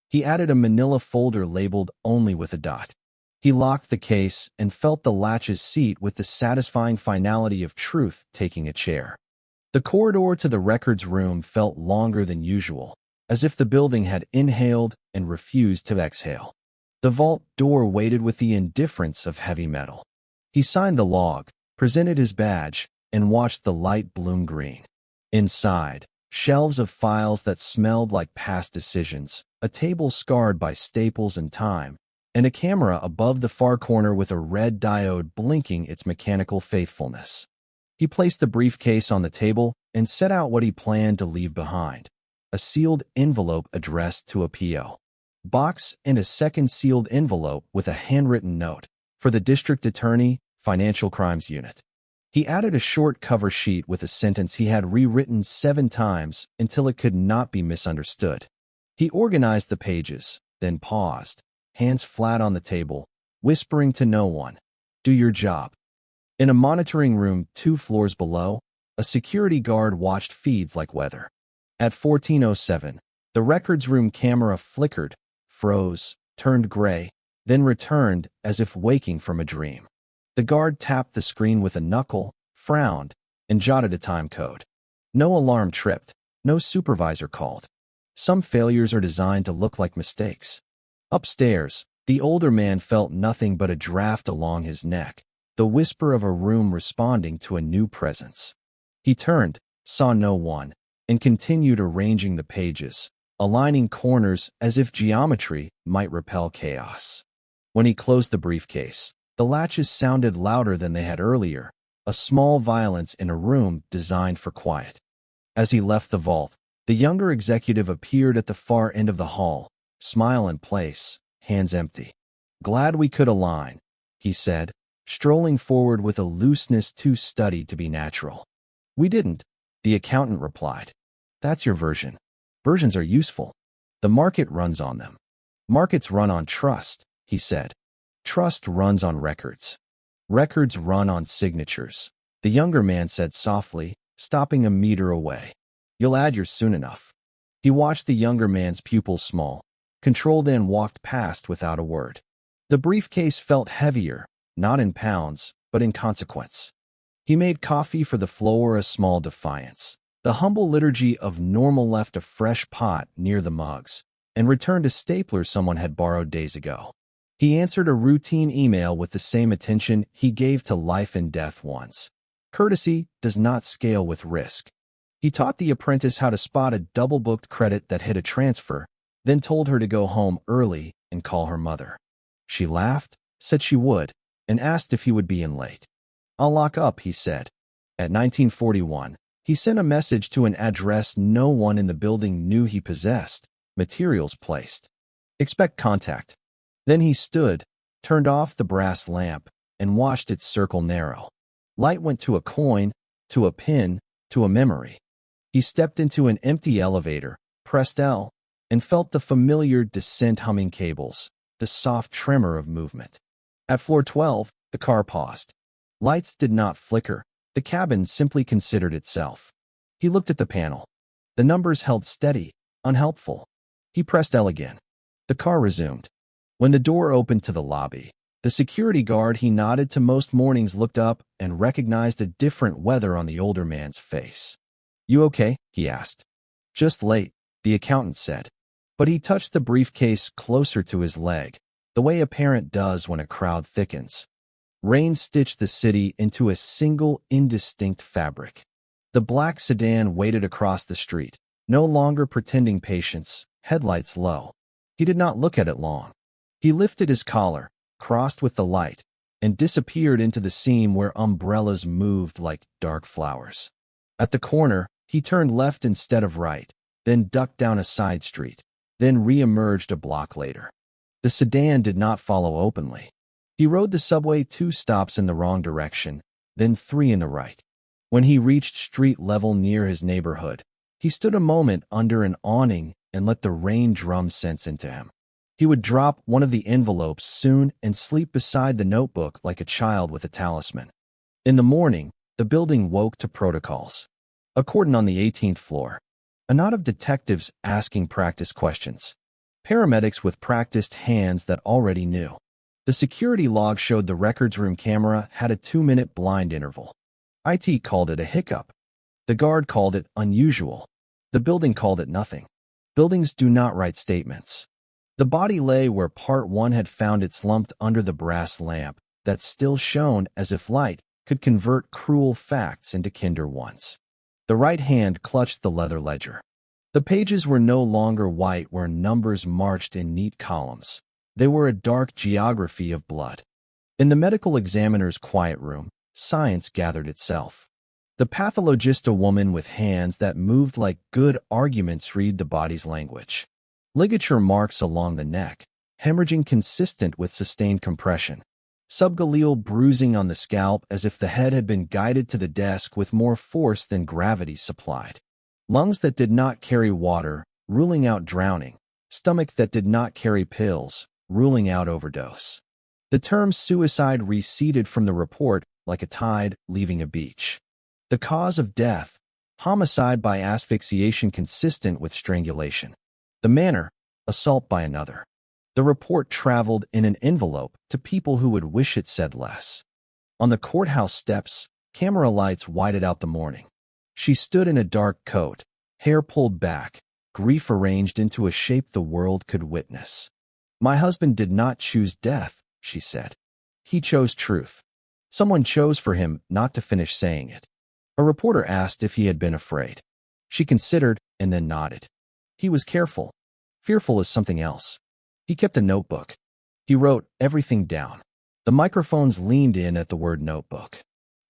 He added a manila folder labeled only with a dot. He locked the case and felt the latch's seat with the satisfying finality of truth taking a chair. The corridor to the records room felt longer than usual, as if the building had inhaled and refused to exhale. The vault door waited with the indifference of heavy metal. He signed the log, presented his badge, and watched the light bloom green. Inside, shelves of files that smelled like past decisions, a table scarred by staples and time, and a camera above the far corner with a red diode blinking its mechanical faithfulness. He placed the briefcase on the table and set out what he planned to leave behind: a sealed envelope addressed to a P.O. box and a second sealed envelope with a handwritten note, "For the District Attorney, Financial Crimes Unit." He added a short cover sheet with a sentence he had rewritten 7 times until it could not be misunderstood. He organized the pages, then paused, hands flat on the table, whispering to no one, "Do your job." In a monitoring room 2 floors below, a security guard watched feeds like weather. At 14:07, the records room camera flickered, froze, turned gray, then returned as if waking from a dream. The guard tapped the screen with a knuckle, frowned, and jotted a time code. No alarm tripped, no supervisor called. Some failures are designed to look like mistakes. Upstairs, the older man felt nothing but a draft along his neck, the whisper of a room responding to a new presence. He turned, saw no one, and continued arranging the pages, aligning corners as if geometry might repel chaos. When he closed the briefcase, the latches sounded louder than they had earlier, a small violence in a room designed for quiet. As he left the vault, the younger executive appeared at the far end of the hall, smile in place, hands empty. "Glad we could align," he said, strolling forward with a looseness too studied to be natural. "We didn't," the accountant replied. "That's your version. Versions are useful. The market runs on them." "Markets run on trust," he said. "Trust runs on records. Records run on signatures," the younger man said softly, stopping a meter away. "You'll add yours soon enough." He watched the younger man's pupils small, controlled, and walked past without a word. The briefcase felt heavier, not in pounds, but in consequence. He made coffee for the floor a small defiance. The humble liturgy of normal left a fresh pot near the mugs, and returned a stapler someone had borrowed days ago. He answered a routine email with the same attention he gave to life and death once. Courtesy does not scale with risk. He taught the apprentice how to spot a double-booked credit that hit a transfer, then told her to go home early and call her mother. She laughed, said she would, and asked if he would be in late. "I'll lock up," he said. At 1941, he sent a message to an address no one in the building knew he possessed: "Materials placed. Expect contact." Then he stood, turned off the brass lamp, and watched its circle narrow. Light went to a coin, to a pin, to a memory. He stepped into an empty elevator, pressed L, and felt the familiar descent humming cables, the soft tremor of movement. At floor 12, the car paused. Lights did not flicker. The cabin simply considered itself. He looked at the panel. The numbers held steady, unhelpful. He pressed L again. The car resumed. When the door opened to the lobby, the security guard he nodded to most mornings looked up and recognized a different weather on the older man's face. "You okay?" he asked. "Just late," the accountant said. But he touched the briefcase closer to his leg, the way a parent does when a crowd thickens. Rain stitched the city into a single, indistinct fabric. The black sedan waited across the street, no longer pretending patience, headlights low. He did not look at it long. He lifted his collar, crossed with the light, and disappeared into the seam where umbrellas moved like dark flowers. At the corner, he turned left instead of right, then ducked down a side street, then re-emerged a block later. The sedan did not follow openly. He rode the subway 2 stops in the wrong direction, then 3 in the right. When he reached street level near his neighborhood, he stood a moment under an awning and let the rain drum sense into him. He would drop one of the envelopes soon and sleep beside the notebook like a child with a talisman. In the morning, the building woke to protocols. A cordon on the 18th floor. A knot of detectives asking practice questions. Paramedics with practiced hands that already knew. The security log showed the records room camera had a 2-minute blind interval. IT called it a hiccup. The guard called it unusual. The building called it nothing. Buildings do not write statements. The body lay where part 1 had found it, slumped under the brass lamp that still shone as if light could convert cruel facts into kinder ones. The right hand clutched the leather ledger. The pages were no longer white where numbers marched in neat columns. They were a dark geography of blood. In the medical examiner's quiet room, science gathered itself. The pathologist, a woman with hands that moved like good arguments, read the body's language. Ligature marks along the neck, hemorrhaging consistent with sustained compression. Subgaleal bruising on the scalp as if the head had been guided to the desk with more force than gravity supplied. Lungs that did not carry water, ruling out drowning. Stomach that did not carry pills, ruling out overdose. The term suicide receded from the report like a tide leaving a beach. The cause of death, homicide by asphyxiation consistent with strangulation. The manner, assault by another. The report traveled in an envelope to people who would wish it said less. On the courthouse steps, camera lights whited out the morning. She stood in a dark coat, hair pulled back, grief arranged into a shape the world could witness. "My husband did not choose death," she said. "He chose truth. Someone chose for him not to finish saying it." A reporter asked if he had been afraid. She considered and then nodded. He was careful. Fearful is something else. He kept a notebook. He wrote everything down. The microphones leaned in at the word notebook.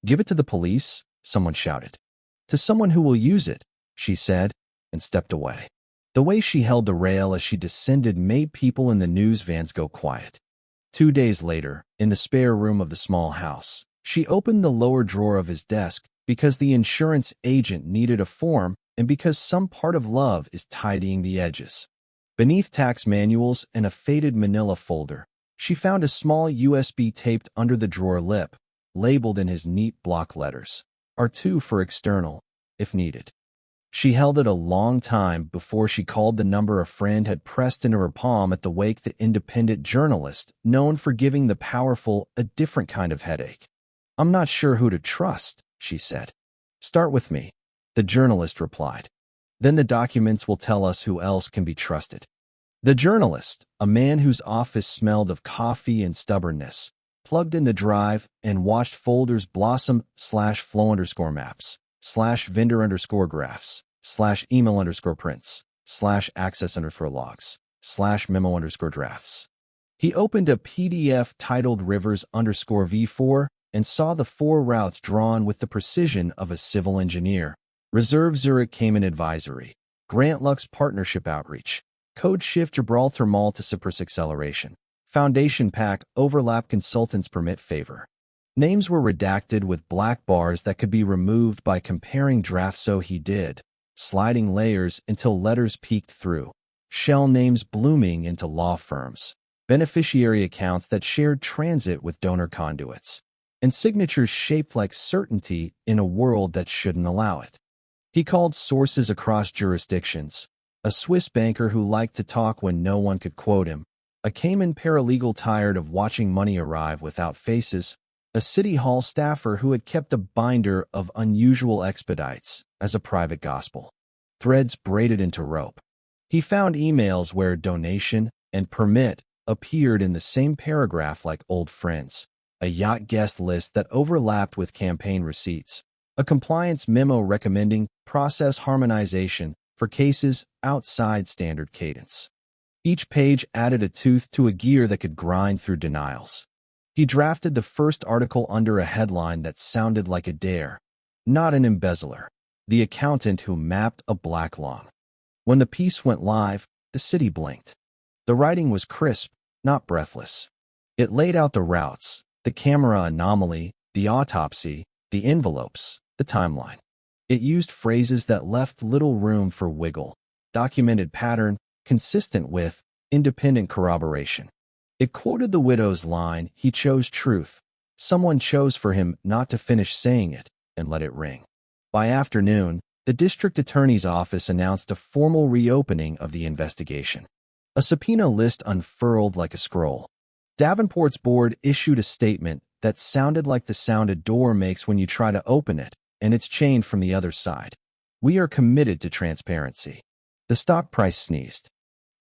"Give it to the police," someone shouted. "To someone who will use it," she said, and stepped away. The way she held the rail as she descended made people in the news vans go quiet. 2 days later, in the spare room of the small house, she opened the lower drawer of his desk because the insurance agent needed a form and because some part of love is tidying the edges. Beneath tax manuals and a faded manila folder, she found a small USB taped under the drawer lip, labeled in his neat block letters, R2 for external, if needed. She held it a long time before she called the number a friend had pressed into her palm at the wake, the independent journalist, known for giving the powerful a different kind of headache. "I'm not sure who to trust," she said. "Start with me," the journalist replied. "Then the documents will tell us who else can be trusted." The journalist, a man whose office smelled of coffee and stubbornness, plugged in the drive and watched folders blossom /flow_maps, /vendor_graphs, /email_prints, /access_logs, /memo_drafts. He opened a PDF titled Rivers_V4 and saw the 4 routes drawn with the precision of a civil engineer. Reserve Zurich Cayman Advisory, Grant Lux Partnership Outreach, Code Shift Gibraltar Mall to Cyprus Acceleration, Foundation Pack Overlap Consultants Permit Favor. Names were redacted with black bars that could be removed by comparing drafts, so he did, sliding layers until letters peeked through, shell names blooming into law firms, beneficiary accounts that shared transit with donor conduits, and signatures shaped like certainty in a world that shouldn't allow it. He called sources across jurisdictions, a Swiss banker who liked to talk when no one could quote him, a Cayman paralegal tired of watching money arrive without faces, a city hall staffer who had kept a binder of unusual expedites as a private gospel, threads braided into rope. He found emails where donation and permit appeared in the same paragraph like old friends, a yacht guest list that overlapped with campaign receipts, a compliance memo recommending process harmonization for cases outside standard cadence. Each page added a tooth to a gear that could grind through denials. He drafted the first article under a headline that sounded like a dare, not an embezzler, the accountant who mapped a black lung. When the piece went live, the city blinked. The writing was crisp, not breathless. It laid out the routes, the camera anomaly, the autopsy, the envelopes, the timeline. It used phrases that left little room for wiggle, documented pattern, consistent with independent corroboration. It quoted the widow's line, "He chose truth. Someone chose for him not to finish saying it," and let it ring. By afternoon, the district attorney's office announced a formal reopening of the investigation. A subpoena list unfurled like a scroll. Davenport's board issued a statement that sounded like the sound a door makes when you try to open it, and it's chained from the other side. We are committed to transparency. The stock price sneezed.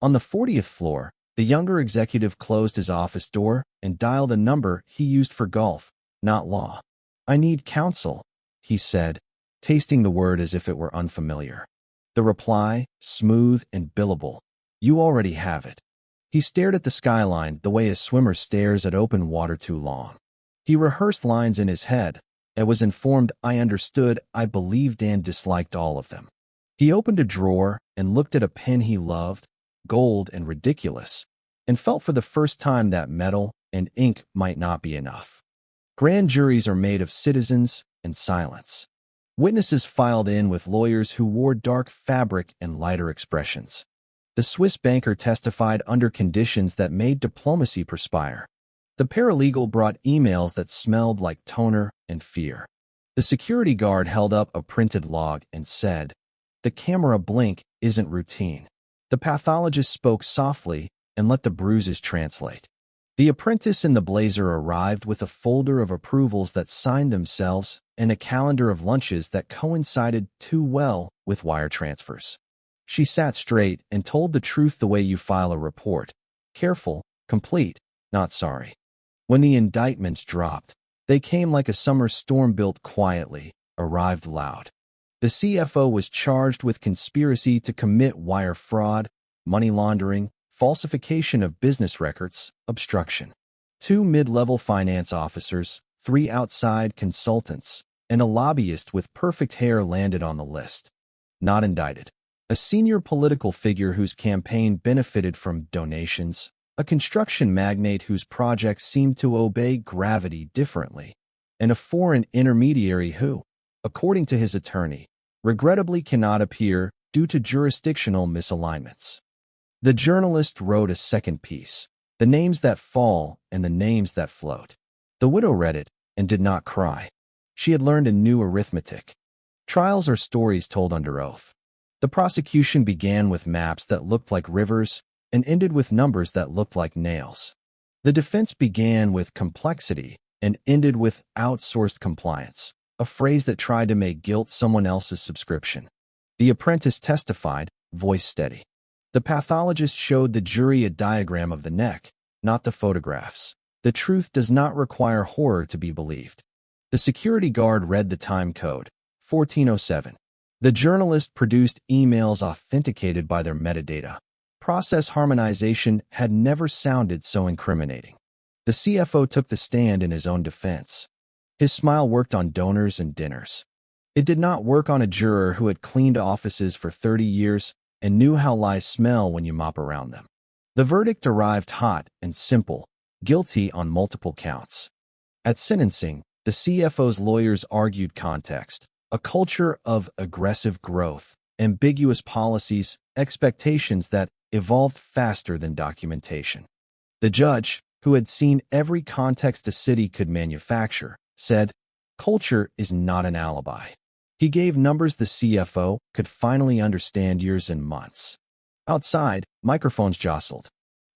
On the 40th floor, the younger executive closed his office door and dialed a number he used for golf, not law. "I need counsel," he said, tasting the word as if it were unfamiliar. The reply, smooth and billable, "You already have it." He stared at the skyline the way a swimmer stares at open water too long. He rehearsed lines in his head and was informed, "I understood, I believed Dan disliked all of them." He opened a drawer and looked at a pen he loved, gold and ridiculous, and felt for the first time that metal and ink might not be enough. Grand juries are made of citizens and silence. Witnesses filed in with lawyers who wore dark fabric and lighter expressions. The Swiss banker testified under conditions that made diplomacy perspire. The paralegal brought emails that smelled like toner and fear. The security guard held up a printed log and said, "The camera blink isn't routine." The pathologist spoke softly and let the bruises translate. The apprentice in the blazer arrived with a folder of approvals that signed themselves and a calendar of lunches that coincided too well with wire transfers. She sat straight and told the truth the way you file a report. Careful, complete, not sorry. When the indictments dropped, they came like a summer storm built quietly, arrived loud. The CFO was charged with conspiracy to commit wire fraud, money laundering, falsification of business records, obstruction. 2 mid-level finance officers, 3 outside consultants, and a lobbyist with perfect hair landed on the list. Not indicted. A senior political figure whose campaign benefited from donations, a construction magnate whose projects seemed to obey gravity differently, and a foreign intermediary who, according to his attorney, regrettably cannot appear due to jurisdictional misalignments. The journalist wrote a second piece, "The Names That Fall and the Names That Float." The widow read it and did not cry. She had learned a new arithmetic. Trials are stories told under oath. The prosecution began with maps that looked like rivers and ended with numbers that looked like nails. The defense began with complexity and ended with outsourced compliance, a phrase that tried to make guilt someone else's subscription. The apprentice testified, voice steady. The pathologist showed the jury a diagram of the neck, not the photographs. The truth does not require horror to be believed. The security guard read the time code, 1407. The journalist produced emails authenticated by their metadata. Process harmonization had never sounded so incriminating. The CFO took the stand in his own defense. His smile worked on donors and dinners. It did not work on a juror who had cleaned offices for 30 years and knew how lies smell when you mop around them. The verdict arrived hot and simple, guilty on multiple counts. At sentencing, the CFO's lawyers argued context, a culture of aggressive growth, ambiguous policies, expectations that evolved faster than documentation. The judge, who had seen every context a city could manufacture, said, "Culture is not an alibi." He gave numbers the CFO could finally understand years and months. Outside, microphones jostled.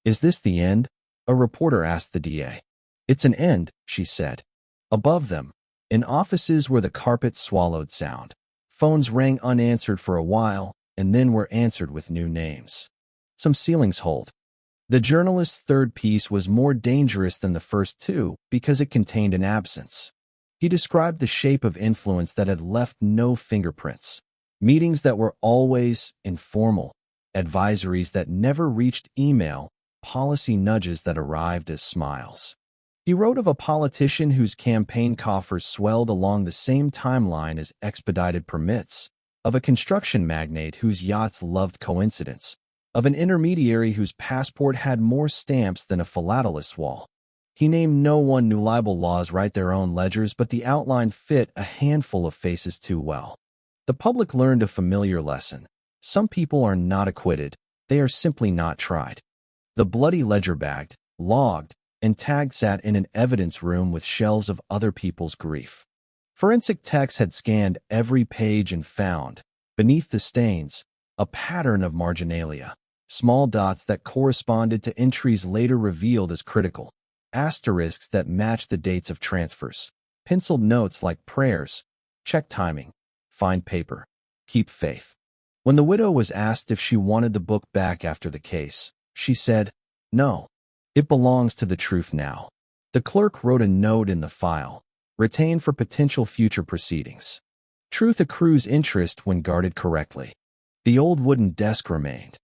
"Is this the end?" a reporter asked the DA. "It's an end," she said. Above them, in offices where the carpet swallowed sound, phones rang unanswered for a while and then were answered with new names. Some ceilings hold. The journalist's third piece was more dangerous than the first two because it contained an absence. He described the shape of influence that had left no fingerprints, meetings that were always informal, advisories that never reached email, policy nudges that arrived as smiles. He wrote of a politician whose campaign coffers swelled along the same timeline as expedited permits, of a construction magnate whose yachts loved coincidence, of an intermediary whose passport had more stamps than a philatelist's wall. He named no one knew libel laws write their own ledgers, but the outline fit a handful of faces too well. The public learned a familiar lesson. Some people are not acquitted, they are simply not tried. The bloody ledger bagged, logged, and tagged sat in an evidence room with shelves of other people's grief. Forensic techs had scanned every page and found, beneath the stains, a pattern of marginalia, small dots that corresponded to entries later revealed as critical. asterisks that matched the dates of transfers, penciled notes like prayers, check timing, find paper, keep faith. When the widow was asked if she wanted the book back after the case, she said, "No. It belongs to the truth now." The clerk wrote a note in the file, retained for potential future proceedings. Truth accrues interest when guarded correctly. The old wooden desk remained.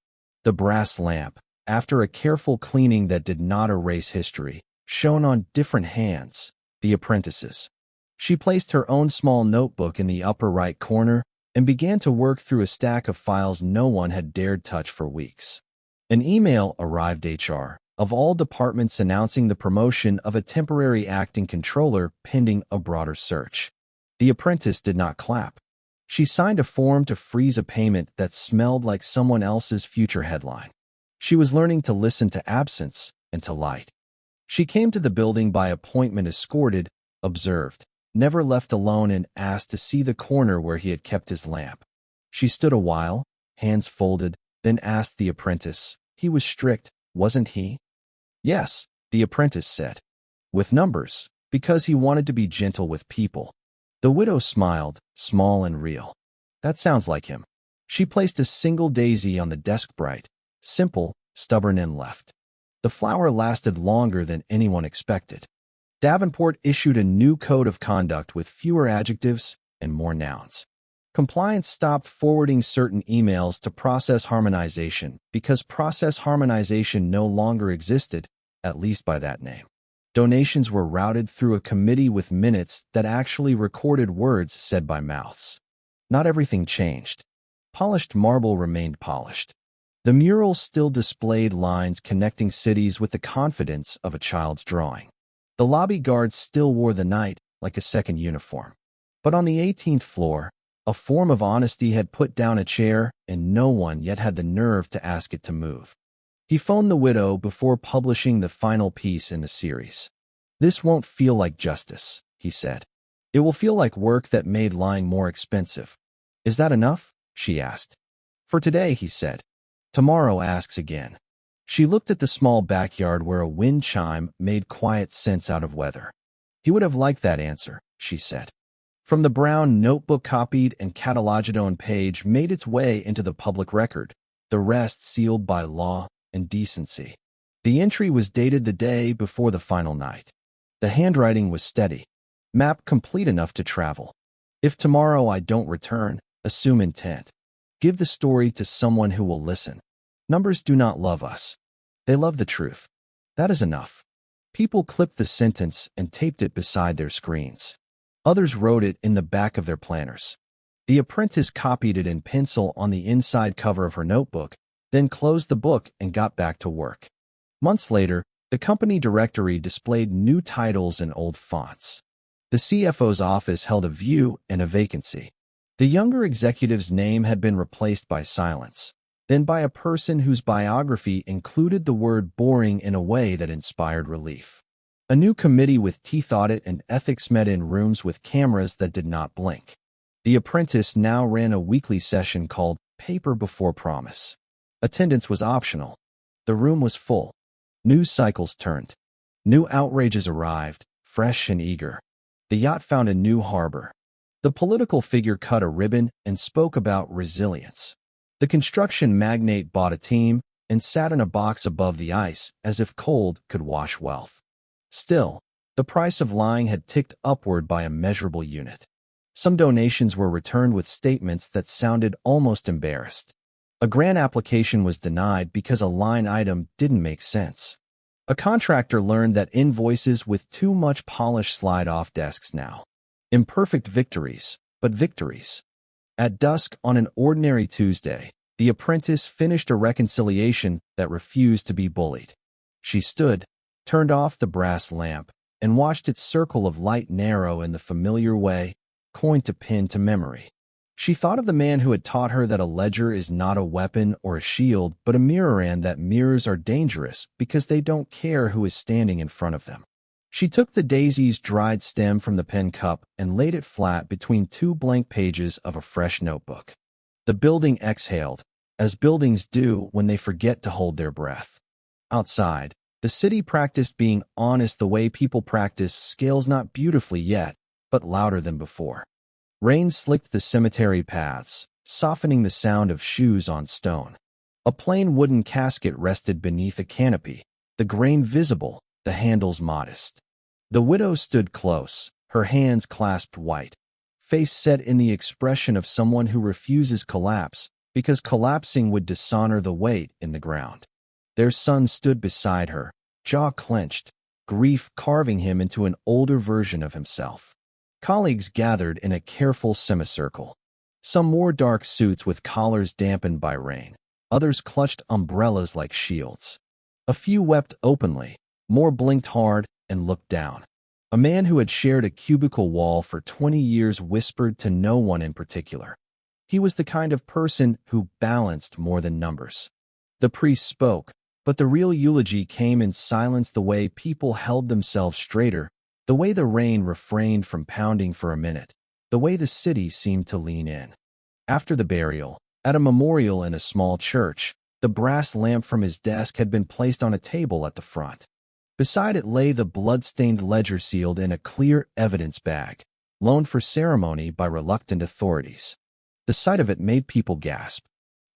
The brass lamp, after a careful cleaning that did not erase history, shone on different hands, the apprentice's. She placed her own small notebook in the upper right corner and began to work through a stack of files no one had dared touch for weeks. An email arrived HR, of all departments, announcing the promotion of a temporary acting controller pending a broader search. The apprentice did not clap. She signed a form to freeze a payment that smelled like someone else's future headline. She was learning to listen to absence and to light. She came to the building by appointment, escorted, observed, never left alone, and asked to see the corner where he had kept his lamp. She stood a while, hands folded, then asked the apprentice. He was strict, wasn't he? Yes, the apprentice said. With numbers, because he wanted to be gentle with people. The widow smiled, small and real. That sounds like him. She placed a single daisy on the desk, bright, simple, stubborn, and left. The flower lasted longer than anyone expected. Davenport issued a new code of conduct with fewer adjectives and more nouns. Compliance stopped forwarding certain emails to process harmonization because process harmonization no longer existed, at least by that name. Donations were routed through a committee with minutes that actually recorded words said by mouths. Not everything changed. Polished marble remained polished. The mural still displayed lines connecting cities with the confidence of a child's drawing. The lobby guards still wore the night like a second uniform. But on the 18th floor, a form of honesty had put down a chair, and no one yet had the nerve to ask it to move. He phoned the widow before publishing the final piece in the series. "This won't feel like justice," he said. "It will feel like work that made lying more expensive." "Is that enough?" she asked. "For today," he said. "Tomorrow asks again." She looked at the small backyard where a wind chime made quiet sense out of weather. He would have liked that answer, she said. From the brown notebook, copied and cataloged on page made its way into the public record, the rest sealed by law and decency. The entry was dated the day before the final night. The handwriting was steady. Map complete enough to travel. If tomorrow I don't return, assume intent. Give the story to someone who will listen. Numbers do not love us. They love the truth. That is enough. People clipped the sentence and taped it beside their screens. Others wrote it in the back of their planners. The apprentice copied it in pencil on the inside cover of her notebook, then closed the book and got back to work. Months later, the company directory displayed new titles in old fonts. The CFO's office held a view and a vacancy. The younger executive's name had been replaced by silence, then by a person whose biography included the word boring in a way that inspired relief. A new committee with teeth audit and ethics met in rooms with cameras that did not blink. The apprentice now ran a weekly session called Paper Before Promise. Attendance was optional. The room was full. News cycles turned. New outrages arrived, fresh and eager. The yacht found a new harbor. The political figure cut a ribbon and spoke about resilience. The construction magnate bought a team and sat in a box above the ice as if cold could wash wealth. Still, the price of lying had ticked upward by a measurable unit. Some donations were returned with statements that sounded almost embarrassed. A grant application was denied because a line item didn't make sense. A contractor learned that invoices with too much polish slide off desks now. Imperfect victories, but victories. At dusk on an ordinary Tuesday, the apprentice finished a reconciliation that refused to be bullied. She stood, turned off the brass lamp, and watched its circle of light narrow in the familiar way, coin to pin to memory. She thought of the man who had taught her that a ledger is not a weapon or a shield, but a mirror, and that mirrors are dangerous because they don't care who is standing in front of them. She took the daisy's dried stem from the pen cup and laid it flat between two blank pages of a fresh notebook. The building exhaled, as buildings do when they forget to hold their breath. Outside, The city practiced being honest the way people practice scales, not beautifully yet, but louder than before. Rain slicked the cemetery paths, softening the sound of shoes on stone. A plain wooden casket rested beneath a canopy, the grain visible, the handles modest. The widow stood close, her hands clasped white, face set in the expression of someone who refuses collapse, because collapsing would dishonor the weight in the ground. Their son stood beside her, jaw clenched, grief carving him into an older version of himself. Colleagues gathered in a careful semicircle. Some wore dark suits with collars dampened by rain. Others clutched umbrellas like shields. A few wept openly, more blinked hard and looked down. A man who had shared a cubicle wall for 20 years whispered to no one in particular. He was the kind of person who balanced more than numbers. The priest spoke, but the real eulogy came in silence, the way people held themselves straighter, the way the rain refrained from pounding for a minute, the way the city seemed to lean in. After the burial, at a memorial in a small church, the brass lamp from his desk had been placed on a table at the front. Beside it lay the blood-stained ledger sealed in a clear evidence bag, loaned for ceremony by reluctant authorities. The sight of it made people gasp.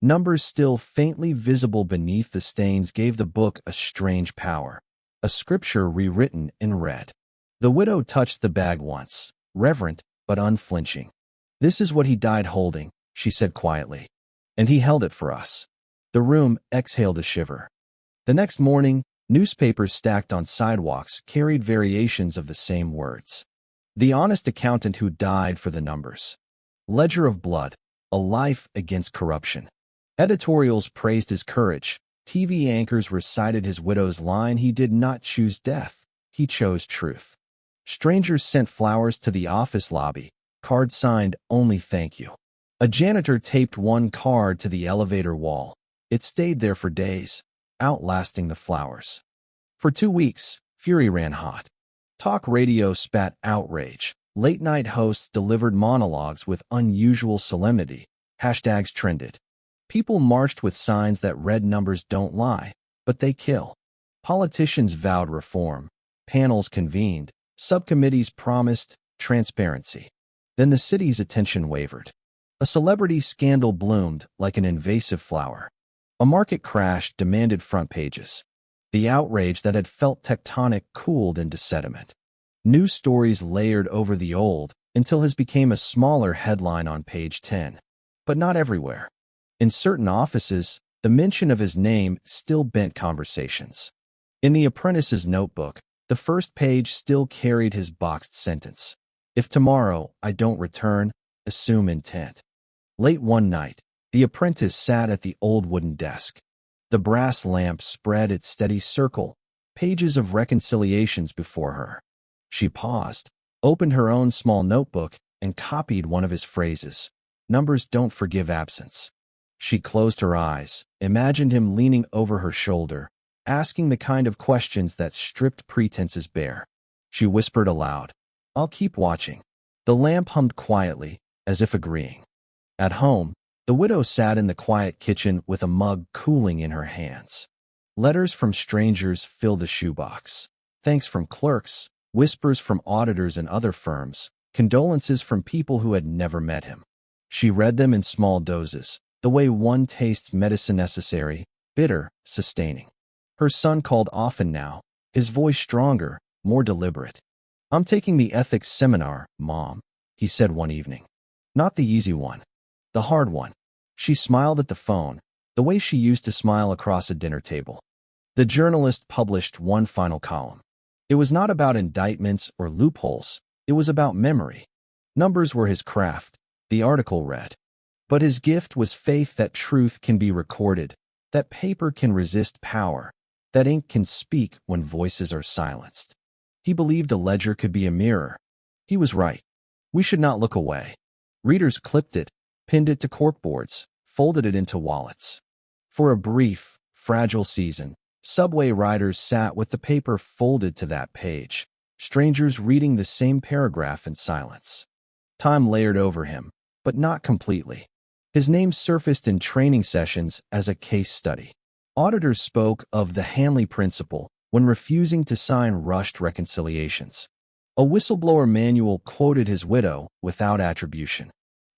Numbers still faintly visible beneath the stains gave the book a strange power, a scripture rewritten in red. The widow touched the bag once, reverent but unflinching. "This is what he died holding," she said quietly. "And he held it for us." The room exhaled a shiver. The next morning, newspapers stacked on sidewalks carried variations of the same words. "The honest accountant who died for the numbers." "Ledger of blood, a life against corruption." Editorials praised his courage. TV anchors recited his widow's line, "He did not choose death, he chose truth." Strangers sent flowers to the office lobby, card signed, "Only thank you." A janitor taped one card to the elevator wall. It stayed there for days, outlasting the flowers. For 2 weeks, fury ran hot. Talk radio spat outrage. Late-night hosts delivered monologues with unusual solemnity. Hashtags trended. People marched with signs that read, "Numbers don't lie, but they kill." Politicians vowed reform. Panels convened. Subcommittees promised transparency. Then the city's attention wavered. A celebrity scandal bloomed like an invasive flower. A market crash demanded front pages. The outrage that had felt tectonic cooled into sediment. New stories layered over the old until his became a smaller headline on page 10. But not everywhere. In certain offices, the mention of his name still bent conversations. In the apprentice's notebook, the first page still carried his boxed sentence. "If tomorrow I don't return, assume intent." Late one night, the apprentice sat at the old wooden desk. The brass lamp spread its steady circle, pages of reconciliations before her. She paused, opened her own small notebook, and copied one of his phrases. "Numbers don't forgive absence." She closed her eyes, imagined him leaning over her shoulder, asking the kind of questions that stripped pretenses bare. She whispered aloud, "I'll keep watching." The lamp hummed quietly, as if agreeing. At home, the widow sat in the quiet kitchen with a mug cooling in her hands. Letters from strangers filled a shoebox. Thanks from clerks, whispers from auditors and other firms, condolences from people who had never met him. She read them in small doses, the way one tastes medicine, necessary, bitter, sustaining. Her son called often now, his voice stronger, more deliberate. "I'm taking the ethics seminar, Mom," he said one evening. "Not the easy one. The hard one." She smiled at the phone, the way she used to smile across a dinner table. The journalist published one final column. It was not about indictments or loopholes. It was about memory. Numbers were his craft, the article read. But his gift was faith that truth can be recorded, that paper can resist power, that ink can speak when voices are silenced. He believed a ledger could be a mirror. He was right. We should not look away. Readers clipped it, pinned it to corkboards, folded it into wallets. For a brief, fragile season, subway riders sat with the paper folded to that page, strangers reading the same paragraph in silence. Time layered over him, but not completely. His name surfaced in training sessions as a case study. Auditors spoke of the Hanley principle, when refusing to sign rushed reconciliations. A whistleblower manual quoted his widow without attribution.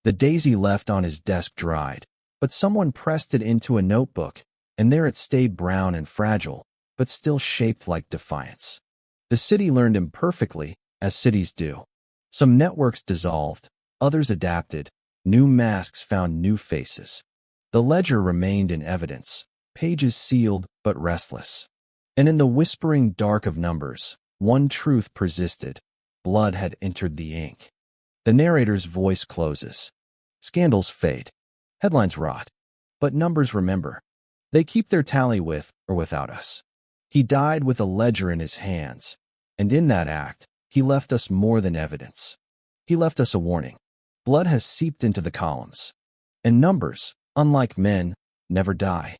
The daisy left on his desk dried, but someone pressed it into a notebook, and there it stayed, brown and fragile, but still shaped like defiance. The city learned imperfectly, as cities do. Some networks dissolved, others adapted, new masks found new faces. The ledger remained in evidence, pages sealed but restless. And in the whispering dark of numbers, one truth persisted: blood had entered the ink. The narrator's voice closes. Scandals fade. Headlines rot. But numbers remember. They keep their tally with or without us. He died with a ledger in his hands, and in that act, he left us more than evidence. He left us a warning. Blood has seeped into the columns. And numbers, unlike men, never die.